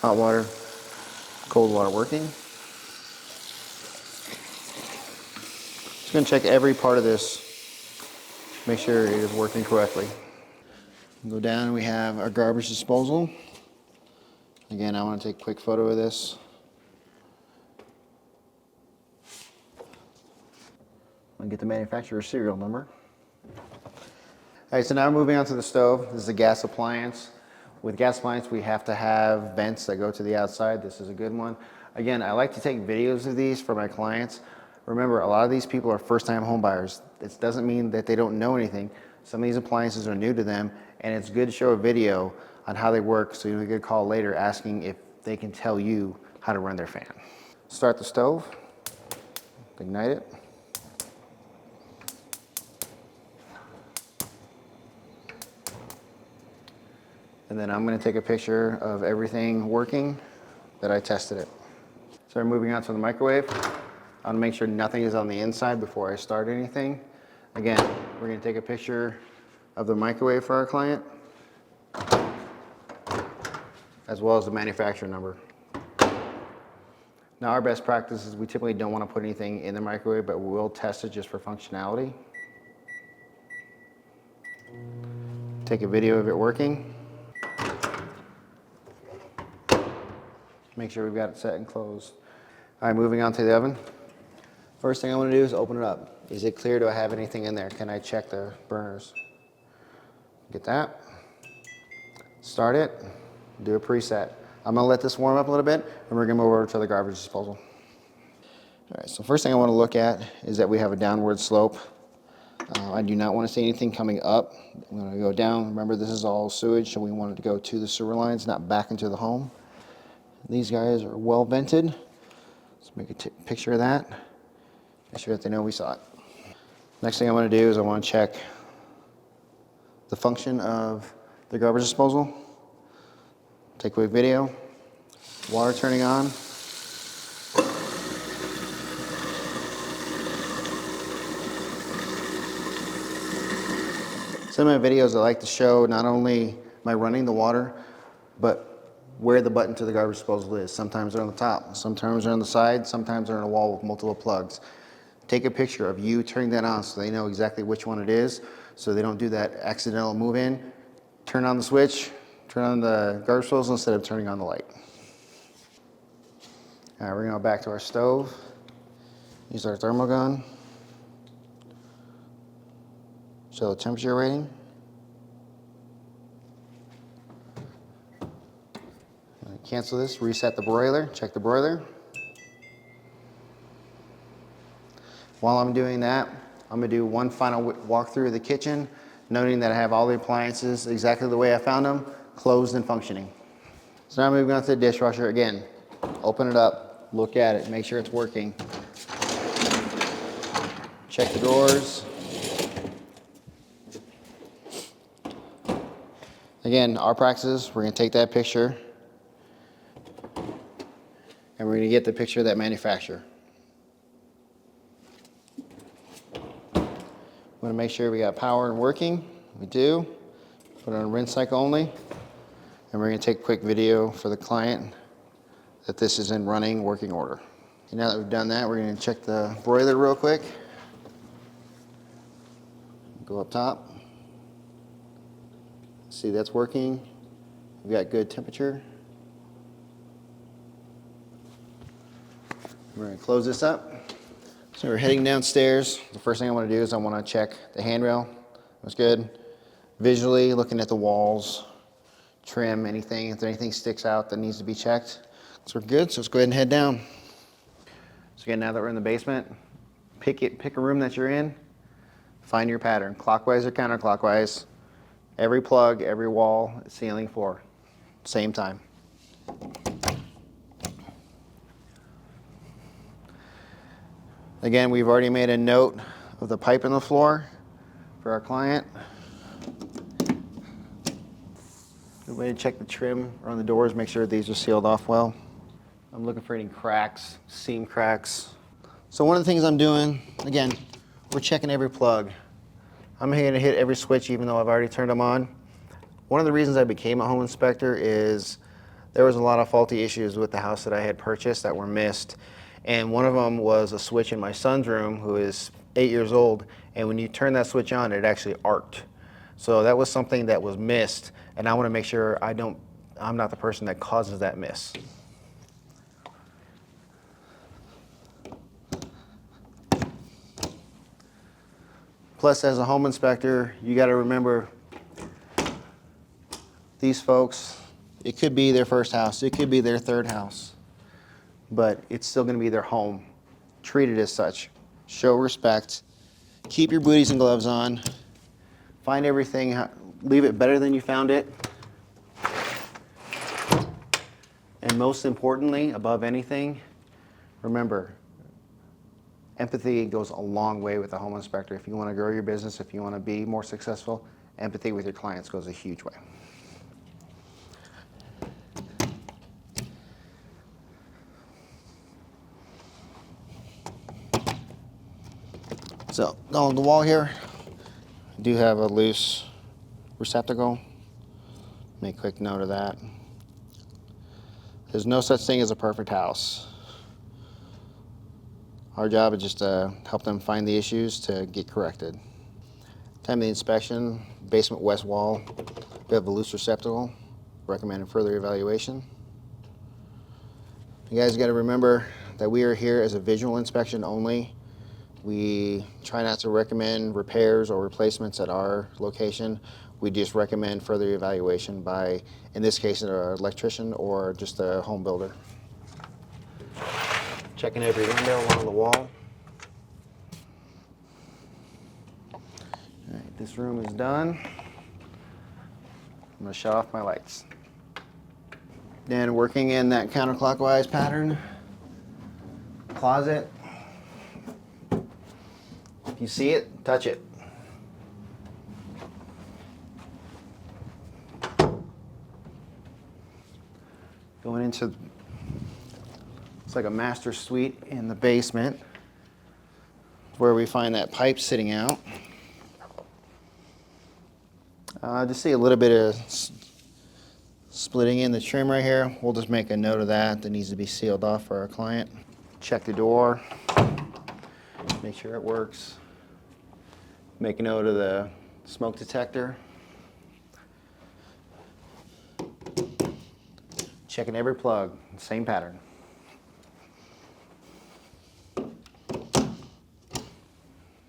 Hot water, cold water working. Just going to check every part of this. Make sure it is working correctly. Go down and we have our garbage disposal. Again, I want to take a quick photo of this. And get the manufacturer's serial number. All right, so now moving on to the stove. This is a gas appliance. With gas appliance, we have to have vents that go to the outside. This is a good one. Again, I like to take videos of these for my clients. Remember, a lot of these people are first-time home buyers. This doesn't mean that they don't know anything. Some of these appliances are new to them, and it's good to show a video on how they work so you get a call later asking if they can tell you how to run their fan. Start the stove, ignite it. And then I'm going to take a picture of everything working that I tested it. So we're moving on to the microwave. I want to make sure nothing is on the inside before I start anything. Again, we're going to take a picture of the microwave for our client, as well as the manufacturer number. Now our best practice is we typically don't want to put anything in the microwave, but we will test it just for functionality. Take a video of it working. Make sure we've got it set and closed. All right, moving on to the oven. First thing I want to do is open it up. Is it clear? Do I have anything in there? Can I check the burners? Get that. Start it. Do a preset. I'm going to let this warm up a little bit, and we're going to move over to the garbage disposal. All right, so first thing I want to look at is that we have a downward slope. I do not want to see anything coming up. I'm going to go down. Remember, this is all sewage, so we want it to go to the sewer lines, not back into the home. These guys are well vented. Let's make a picture of that. Make sure that they know we saw it. Next thing I want to do is I want to check the function of the garbage disposal. Take a quick video. Water turning on. Some of my videos I like to show not only am I running the water, but where the button to the garbage disposal is. Sometimes they're on the top, sometimes they're on the side, sometimes they're in a wall with multiple plugs. Take a picture of you turning that on so they know exactly which one it is, so they don't do that accidental move in. Turn on the switch, turn on the garbage disposal instead of turning on the light. All right, we're gonna go back to our stove. Use our thermal gun. Show the temperature rating. Cancel this, reset the broiler, check the broiler. While I'm doing that, I'm gonna do one final walkthrough of the kitchen, noting that I have all the appliances exactly the way I found them, closed and functioning. So now moving on to the dishwasher again. Open it up, look at it, make sure it's working. Check the drawers. Again, our practices, we're gonna take that picture and we're gonna get the picture of that manufacturer. We want to make sure we got power and working. We do. Put it on rinse cycle only. And we're going to take a quick video for the client that this is in running working order. And now that we've done that, we're going to check the broiler real quick. Go up top. See, that's working. We've got good temperature. We're going to close this up. So we're heading downstairs. The first thing I want to do is I want to check the handrail. That's good. Visually, looking at the walls, trim, anything, if anything sticks out that needs to be checked. So we're good, so let's go ahead and head down. So again, now that we're in the basement, pick a room that you're in, find your pattern, clockwise or counterclockwise. Every plug, every wall, ceiling, floor, same time. Again, we've already made a note of the pipe in the floor for our client. Good way to check the trim around the doors, make sure these are sealed off well. I'm looking for any cracks, seam cracks. So one of the things I'm doing, again, we're checking every plug. I'm going to hit every switch even though I've already turned them on. One of the reasons I became a home inspector is there was a lot of faulty issues with the house that I had purchased that were missed. And one of them was a switch in my son's room, who is 8 years old, and when you turn that switch on, it actually arced. So that was something that was missed, and I want to make sure I'm not the person that causes that miss. Plus, as a home inspector, you got to remember these folks, it could be their first house, it could be their third house, but it's still going to be their home. Treat it as such. Show respect. Keep your booties and gloves on. Find everything, leave it better than you found it. And most importantly, above anything, remember, empathy goes a long way with a home inspector. If you want to grow your business, if you want to be more successful, empathy with your clients goes a huge way. So on the wall here, I do have a loose receptacle. Make a quick note of that. There's no such thing as a perfect house. Our job is just to help them find the issues to get corrected. Time of the inspection, basement west wall, we have a loose receptacle. Recommended further evaluation. You guys got to remember that we are here as a visual inspection only. We try not to recommend repairs or replacements at our location. We just recommend further evaluation by, in this case, an electrician or just a home builder. Checking every window along the wall. All right, this room is done. I'm going to shut off my lights. Then working in that counterclockwise pattern, closet. If you see it, touch it. Going into, it's like a master suite in the basement where we find that pipe sitting out. Just see a little bit of splitting in the trim right here. We'll just make a note of that. That needs to be sealed off for our client. Check the door, make sure it works. Make a note of the smoke detector. Checking every plug, same pattern.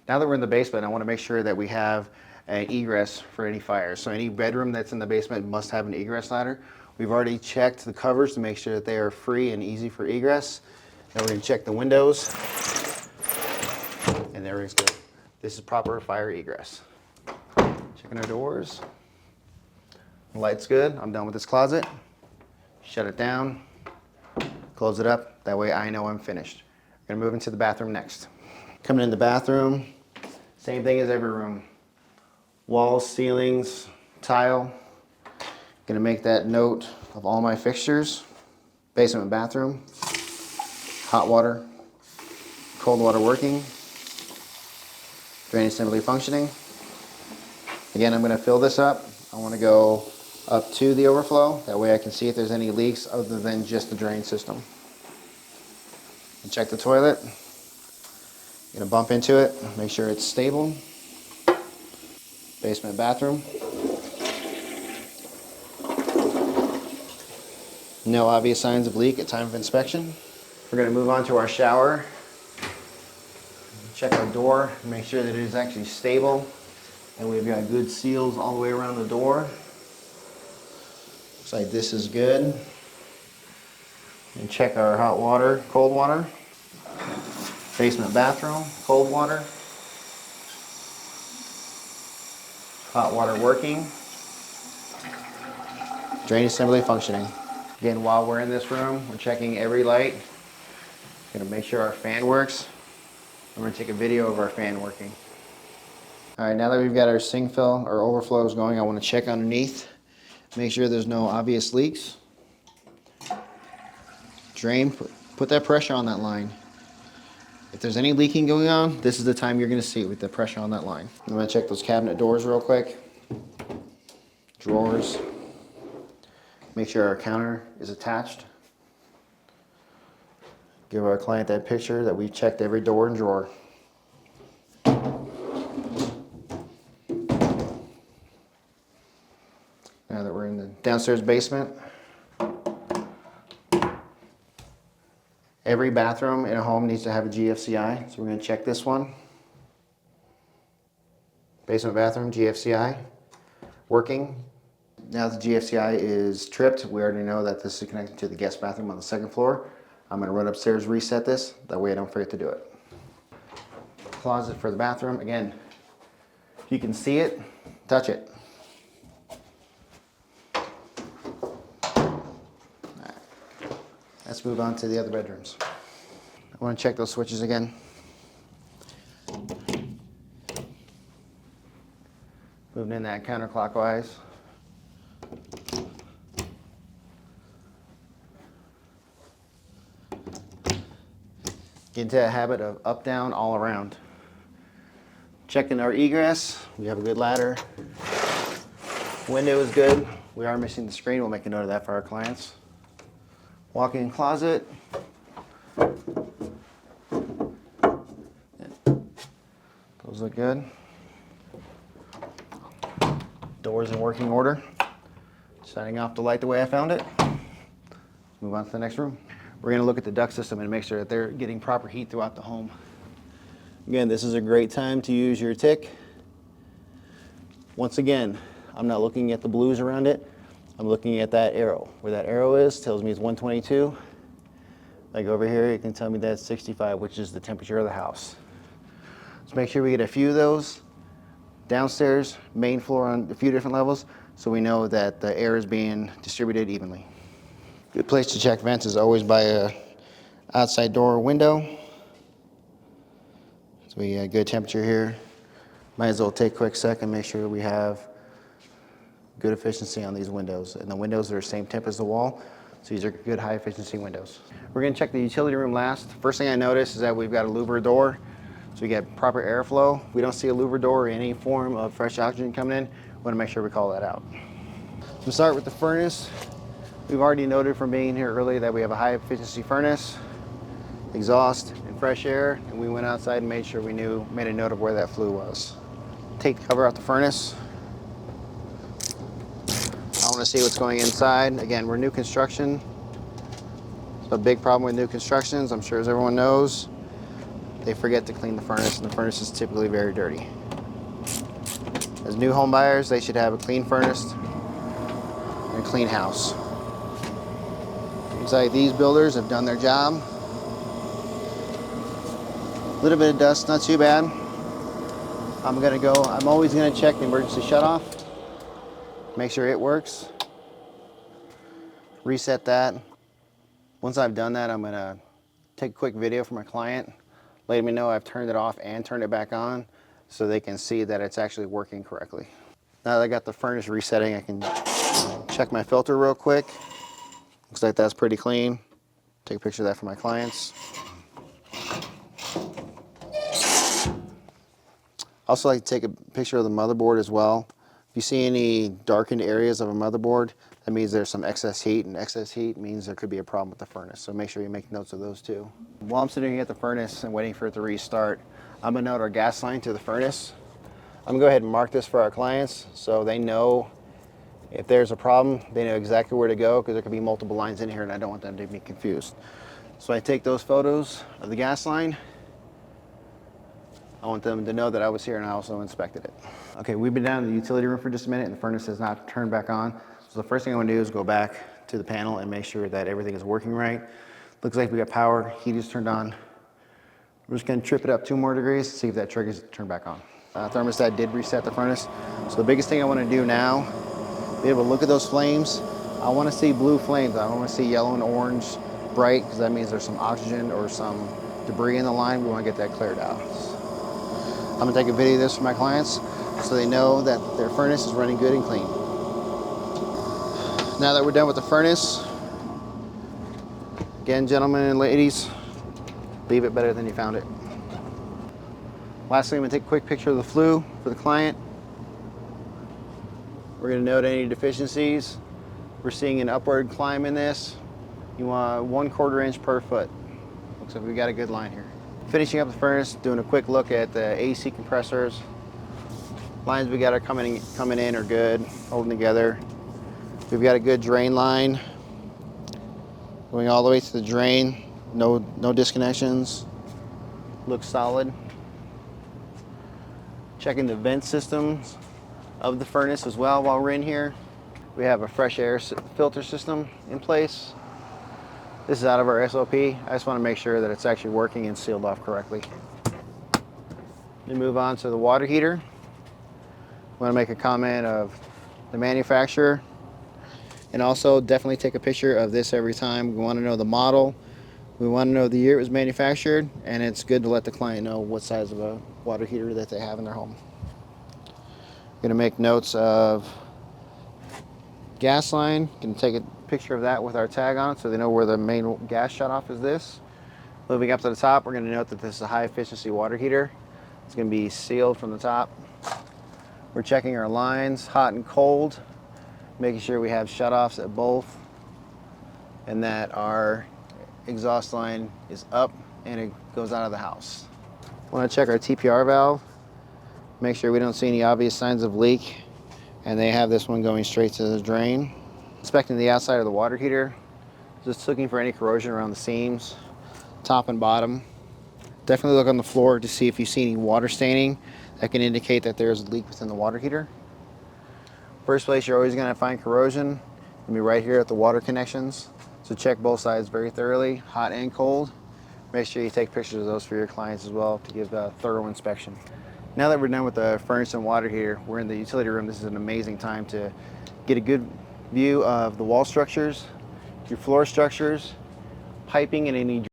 Now that we're in the basement, I want to make sure that we have an egress for any fires. So any bedroom that's in the basement must have an egress ladder. We've already checked the covers to make sure that they are free and easy for egress. Now we're going to check the windows, and everything's good. This is proper fire egress. Checking our doors. The light's good. I'm done with this closet. Shut it down, close it up. That way I know I'm finished. We're gonna move into the bathroom next. Coming in the bathroom, same thing as every room. Walls, ceilings, tile. Gonna make that note of all my fixtures. Basement bathroom, hot water, cold water working, drain assembly functioning. Again, I'm gonna fill this up. I wanna go up to the overflow. That way I can see if there's any leaks other than just the drain system. And check the toilet. Gonna bump into it, make sure it's stable. Basement bathroom. No obvious signs of leak at time of inspection. We're gonna move on to our shower. Check our door, make sure that it is actually stable. And we've got good seals all the way around the door. Looks like this is good. And check our hot water, cold water. Basement bathroom, cold water. Hot water working. Drain assembly functioning. Again, while we're in this room, we're checking every light. Gonna make sure our fan works. I'm gonna take a video of our fan working. All right, now that we've got our sink fill, our overflows going, I wanna check underneath. Make sure there's no obvious leaks. Drain, put that pressure on that line. If there's any leaking going on, this is the time you're gonna see it with the pressure on that line. I'm gonna check those cabinet doors real quick. Drawers. Make sure our counter is attached. Give our client that picture that we've checked every door and drawer. Now that we're in the downstairs basement, every bathroom in a home needs to have a GFCI, so we're going to check this one. Basement bathroom, GFCI, working. Now the GFCI is tripped, we already know that this is connected to the guest bathroom on the second floor. I'm going to run upstairs, reset this, that way I don't forget to do it. Closet for the bathroom, again, if you can see it, touch it. Let's move on to the other bedrooms. I want to check those switches again. Moving in that counterclockwise. Get into a habit of up, down, all around. Checking our egress. We have a good ladder. Window is good. We are missing the screen. We'll make a note of that for our clients. Walk-in closet. Those look good. Doors in working order. Setting off the light the way I found it. Move on to the next room. We're going to look at the duct system and make sure that they're getting proper heat throughout the home. Again, this is a great time to use your tick. Once again, I'm not looking at the blues around it. I'm looking at that arrow. Where that arrow is tells me it's 122. Like over here, it can tell me that's 65, which is the temperature of the house. So make sure we get a few of those downstairs, main floor on a few different levels, so we know that the air is being distributed evenly. Good place to check vents is always by a outside door or window. So we got good temperature here. Might as well take a quick second, make sure we have good efficiency on these windows. And the windows are the same temp as the wall, so these are good high efficiency windows. We're gonna check the utility room last. First thing I notice is that we've got a louver door, so we get proper airflow. We don't see a louver door or any form of fresh oxygen coming in. We wanna make sure we call that out. So start with the furnace. We've already noted from being here earlier that we have a high efficiency furnace, exhaust, and fresh air, and we went outside and made sure we made a note of where that flue was. Take the cover off the furnace. I want to see what's going inside. Again, we're new construction. It's a big problem with new constructions, I'm sure as everyone knows. they forget to clean the furnace, and the furnace is typically very dirty. As new home buyers, they should have a clean furnace and a clean house. Looks like these builders have done their job. A little bit of dust, not too bad. I'm always gonna check the emergency shutoff, make sure it works, reset that. Once I've done that, I'm gonna take a quick video for my client, letting me know I've turned it off and turned it back on so they can see that it's actually working correctly. Now that I got the furnace resetting, I can check my filter real quick. Looks like that's pretty clean. Take a picture of that for my clients. Also like to take a picture of the motherboard as well. If you see any darkened areas of a motherboard, that means there's some excess heat, and excess heat means there could be a problem with the furnace. So make sure you make notes of those too. While I'm sitting here at the furnace and waiting for it to restart, I'm gonna note our gas line to the furnace. I'm gonna go ahead and mark this for our clients so they know if there's a problem, they know exactly where to go, because there could be multiple lines in here and I don't want them to be confused. So I take those photos of the gas line. I want them to know that I was here and I also inspected it. Okay, we've been down in the utility room for just a minute and the furnace has not turned back on. So the first thing I want to do is go back to the panel and make sure that everything is working right. Looks like we got power, heat is turned on. We're just gonna trip it up 2 more degrees to see if that triggers it to turn back on. Thermostat did reset the furnace. So the biggest thing I want to do now, be able to look at those flames. I want to see blue flames. I don't want to see yellow and orange bright, because that means there's some oxygen or some debris in the line. We want to get that cleared out. I'm gonna take a video of this for my clients so they know that their furnace is running good and clean. Now that we're done with the furnace, again, gentlemen and ladies, leave it better than you found it. Lastly, I'm gonna take a quick picture of the flue for the client. We're gonna note any deficiencies. We're seeing an upward climb in this. You want 1/4 inch per foot. Looks like we got a good line here. Finishing up the furnace, doing a quick look at the AC compressors. Lines we got are coming in are good, holding together. We've got a good drain line going all the way to the drain. No disconnections. Looks solid. Checking the vent systems of the furnace as well while we're in here. We have a fresh air filter system in place. This is out of our SOP. I just want to make sure that it's actually working and sealed off correctly. Then move on to the water heater. I want to make a comment of the manufacturer, and also definitely take a picture of this every time. We want to know the model. We want to know the year it was manufactured, and it's good to let the client know what size of a water heater that they have in their home. I'm going to make notes of gas line. Going to take a picture of that with our tag on it so they know where the main gas shutoff is this. Moving up to the top, we're going to note that this is a high efficiency water heater. It's going to be sealed from the top. We're checking our lines, hot and cold, making sure we have shutoffs at both, and that our exhaust line is up and it goes out of the house. Want to check our TPR valve, make sure we don't see any obvious signs of leak, and they have this one going straight to the drain. Inspecting the outside of the water heater, just looking for any corrosion around the seams, top and bottom. Definitely look on the floor to see if you see any water staining. That can indicate that there's a leak within the water heater. First place you're always going to find corrosion will be right here at the water connections. So check both sides very thoroughly, hot and cold. Make sure you take pictures of those for your clients as well to give a thorough inspection. Now that we're done with the furnace and water heater, we're in the utility room. This is an amazing time to get a good view of the wall structures, your floor structures, piping, and any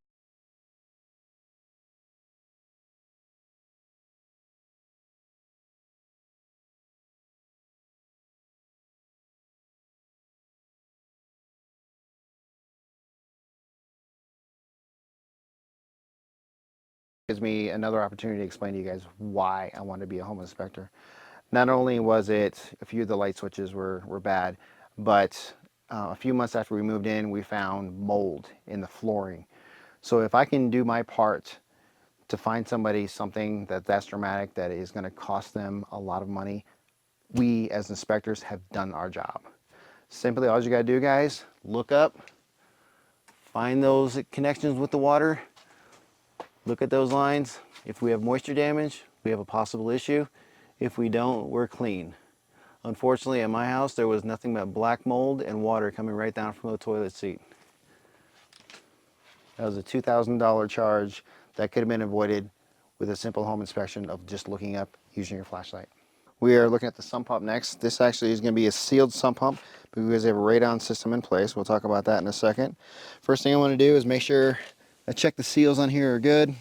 gives me another opportunity to explain to you guys why I want to be a home inspector. Not only was it a few of the light switches were bad, but a few months after we moved in, we found mold in the flooring. So if I can do my part to find somebody something that's dramatic, that is going to cost them a lot of money, we as inspectors have done our job. Simply all you got to do, guys, look up, find those connections with the water, Look at those lines. If we have moisture damage, we have a possible issue. If we don't, we're clean. Unfortunately, at my house, there was nothing but black mold and water coming right down from the toilet seat. That was a $2,000 charge that could have been avoided with a simple home inspection of just looking up using your flashlight. We are looking at the sump pump next. This actually is going to be a sealed sump pump because they have a radon system in place. We'll talk about that in a second. First thing I want to do is make sure I check the seals on here are good.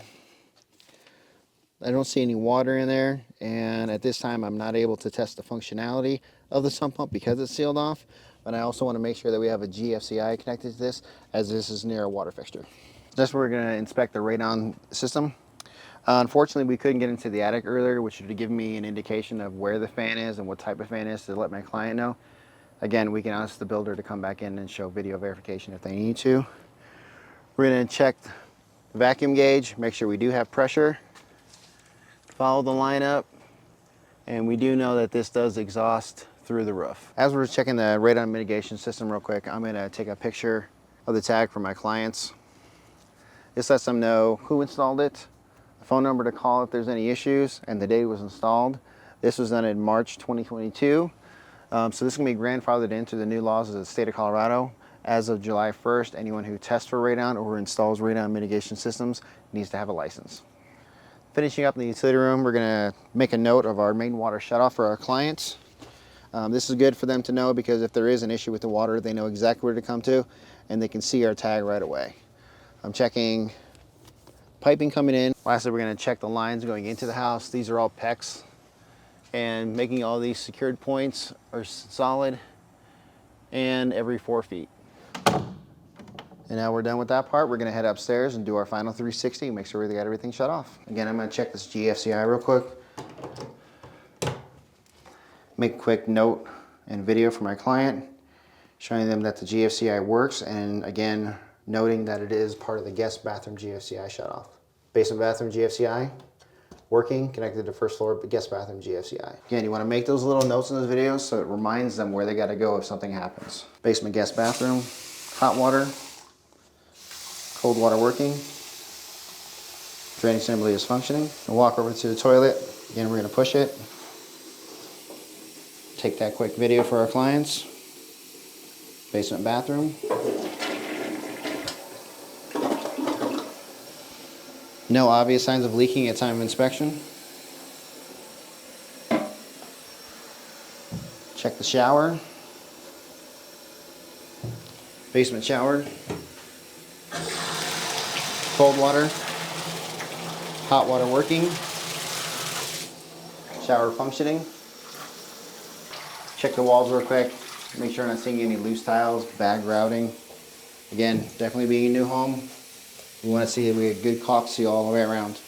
I don't see any water in there, and at this time I'm not able to test the functionality of the sump pump because it's sealed off, but I also want to make sure that we have a GFCI connected to this, as this is near a water fixture. That's where we're going to inspect the radon system. Unfortunately, we couldn't get into the attic earlier, which would have given me an indication of where the fan is and what type of fan it is to let my client know. Again, we can ask the builder to come back in and show video verification if they need to. We're going to check the vacuum gauge, make sure we do have pressure. Follow the line up, and we do know that this does exhaust through the roof. As we're checking the radon mitigation system real quick, I'm going to take a picture of the tag for my clients. This lets them know who installed it, the phone number to call if there's any issues, and the date it was installed. This was done in March 2022. So this is going to be grandfathered into the new laws of the state of Colorado. As of July 1st, anyone who tests for radon or installs radon mitigation systems needs to have a license. Finishing up in the utility room, we're going to make a note of our main water shutoff for our clients. This is good for them to know because if there is an issue with the water, they know exactly where to come to and they can see our tag right away. I'm checking piping coming in. Lastly, we're going to check the lines going into the house. These are all PEX, and making all these secured points are solid and every 4 feet. And now we're done with that part. We're going to head upstairs and do our final 360 and make sure we got everything shut off. Again, I'm going to check this GFCI real quick. Make a quick note and video for my client, showing them that the GFCI works, and again, noting that it is part of the guest bathroom GFCI shutoff. Basement bathroom GFCI, working, connected to first floor guest bathroom GFCI. Again, you want to make those little notes in those videos so it reminds them where they got to go if something happens. Basement guest bathroom, hot water, cold water working, drainage assembly is functioning. We'll walk over to the toilet. Again, we're going to push it. Take that quick video for our clients. Basement bathroom. No obvious signs of leaking at time of inspection. Check the shower. Basement shower. Cold water, hot water working, shower functioning. Check the walls real quick, make sure I'm not seeing any loose tiles, bad grouting. Again, definitely being a new home, we want to see that we get good caulk seal all the way around.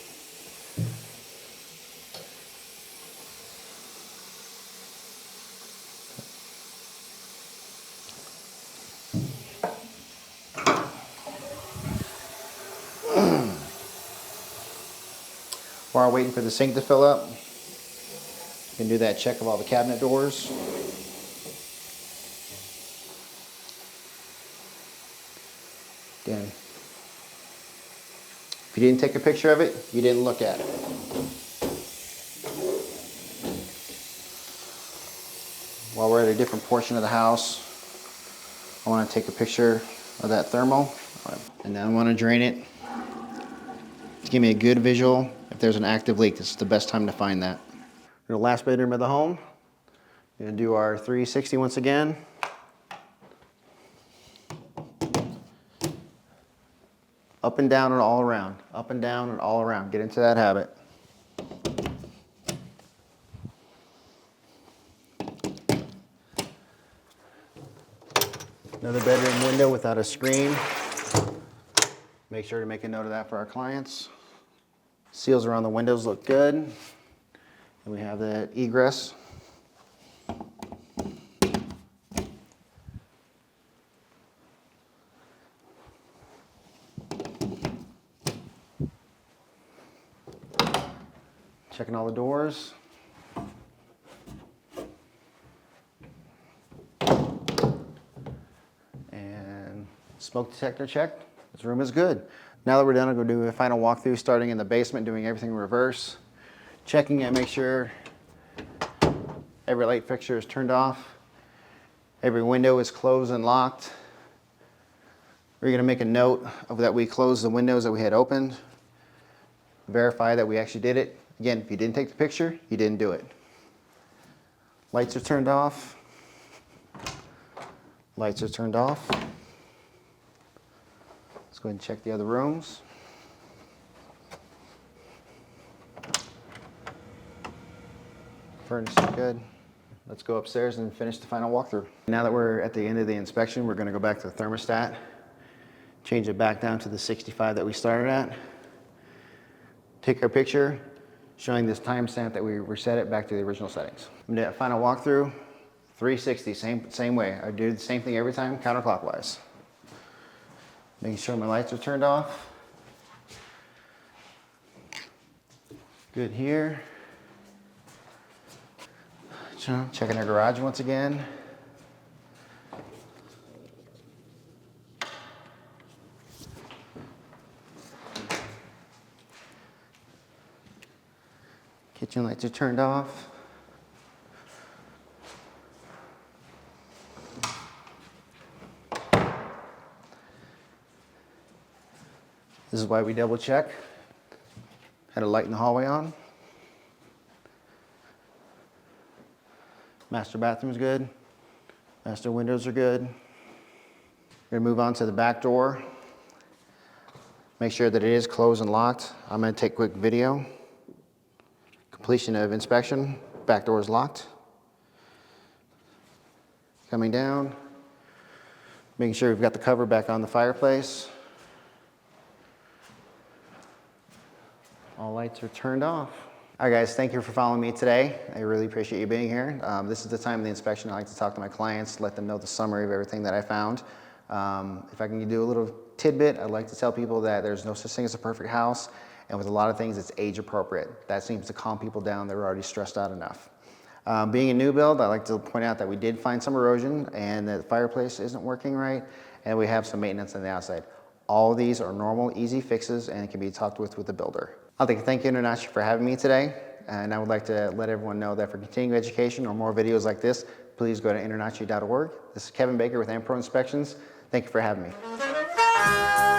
While we're waiting for the sink to fill up, you can do that check of all the cabinet doors. Again, if you didn't take a picture of it, you didn't look at it. While we're at a different portion of the house, I want to take a picture of that thermal. And now I want to drain it to give me a good visual. If there's an active leak, this is the best time to find that. The last bedroom of the home, we're going to do our 360 once again. Up and down and all around. Up and down and all around. Get into that habit. Another bedroom window without a screen. Make sure to make a note of that for our clients. Seals around the windows look good. And we have the egress. Checking all the doors. And smoke detector checked. This room is good. Now that we're done, I'll go do a final walkthrough, starting in the basement, doing everything in reverse, checking it, make sure every light fixture is turned off, every window is closed and locked. We're going to make a note of that we closed the windows that we had opened, verify that we actually did it. Again, if you didn't take the picture, you didn't do it. Lights are turned off. Lights are turned off. Let's go ahead and check the other rooms. Furnace is good. Let's go upstairs and finish the final walkthrough. Now that we're at the end of the inspection, we're going to go back to the thermostat, change it back down to the 65 that we started at. Take our picture, showing this timestamp that we reset it back to the original settings. I'm going to do a final walkthrough, 360, same way. I do the same thing every time, counterclockwise. Making sure my lights are turned off. Good here. Checking our garage once again. Kitchen lights are turned off. This is why we double check. Had a light in the hallway on. Master bathroom's good. Master windows are good. We're gonna move on to the back door. Make sure that it is closed and locked. I'm gonna take a quick video. Completion of inspection. Back door is locked. Coming down. Making sure we've got the cover back on the fireplace. All lights are turned off. All right, guys, thank you for following me today. I really appreciate you being here. This is the time of the inspection. I like to talk to my clients, let them know the summary of everything that I found. If I can do a little tidbit, I'd like to tell people that there's no such thing as a perfect house, and with a lot of things, it's age appropriate. That seems to calm people down. They're already stressed out enough. Being a new build, I like to point out that we did find some erosion, and that the fireplace isn't working right, and we have some maintenance on the outside. All of these are normal, easy fixes, and can be talked with the builder. I'd like to thank InterNACHI for having me today, and I would like to let everyone know that for continuing education or more videos like this, please go to internachi.org. This is Kevin Baker with Pro Inspections. Thank you for having me.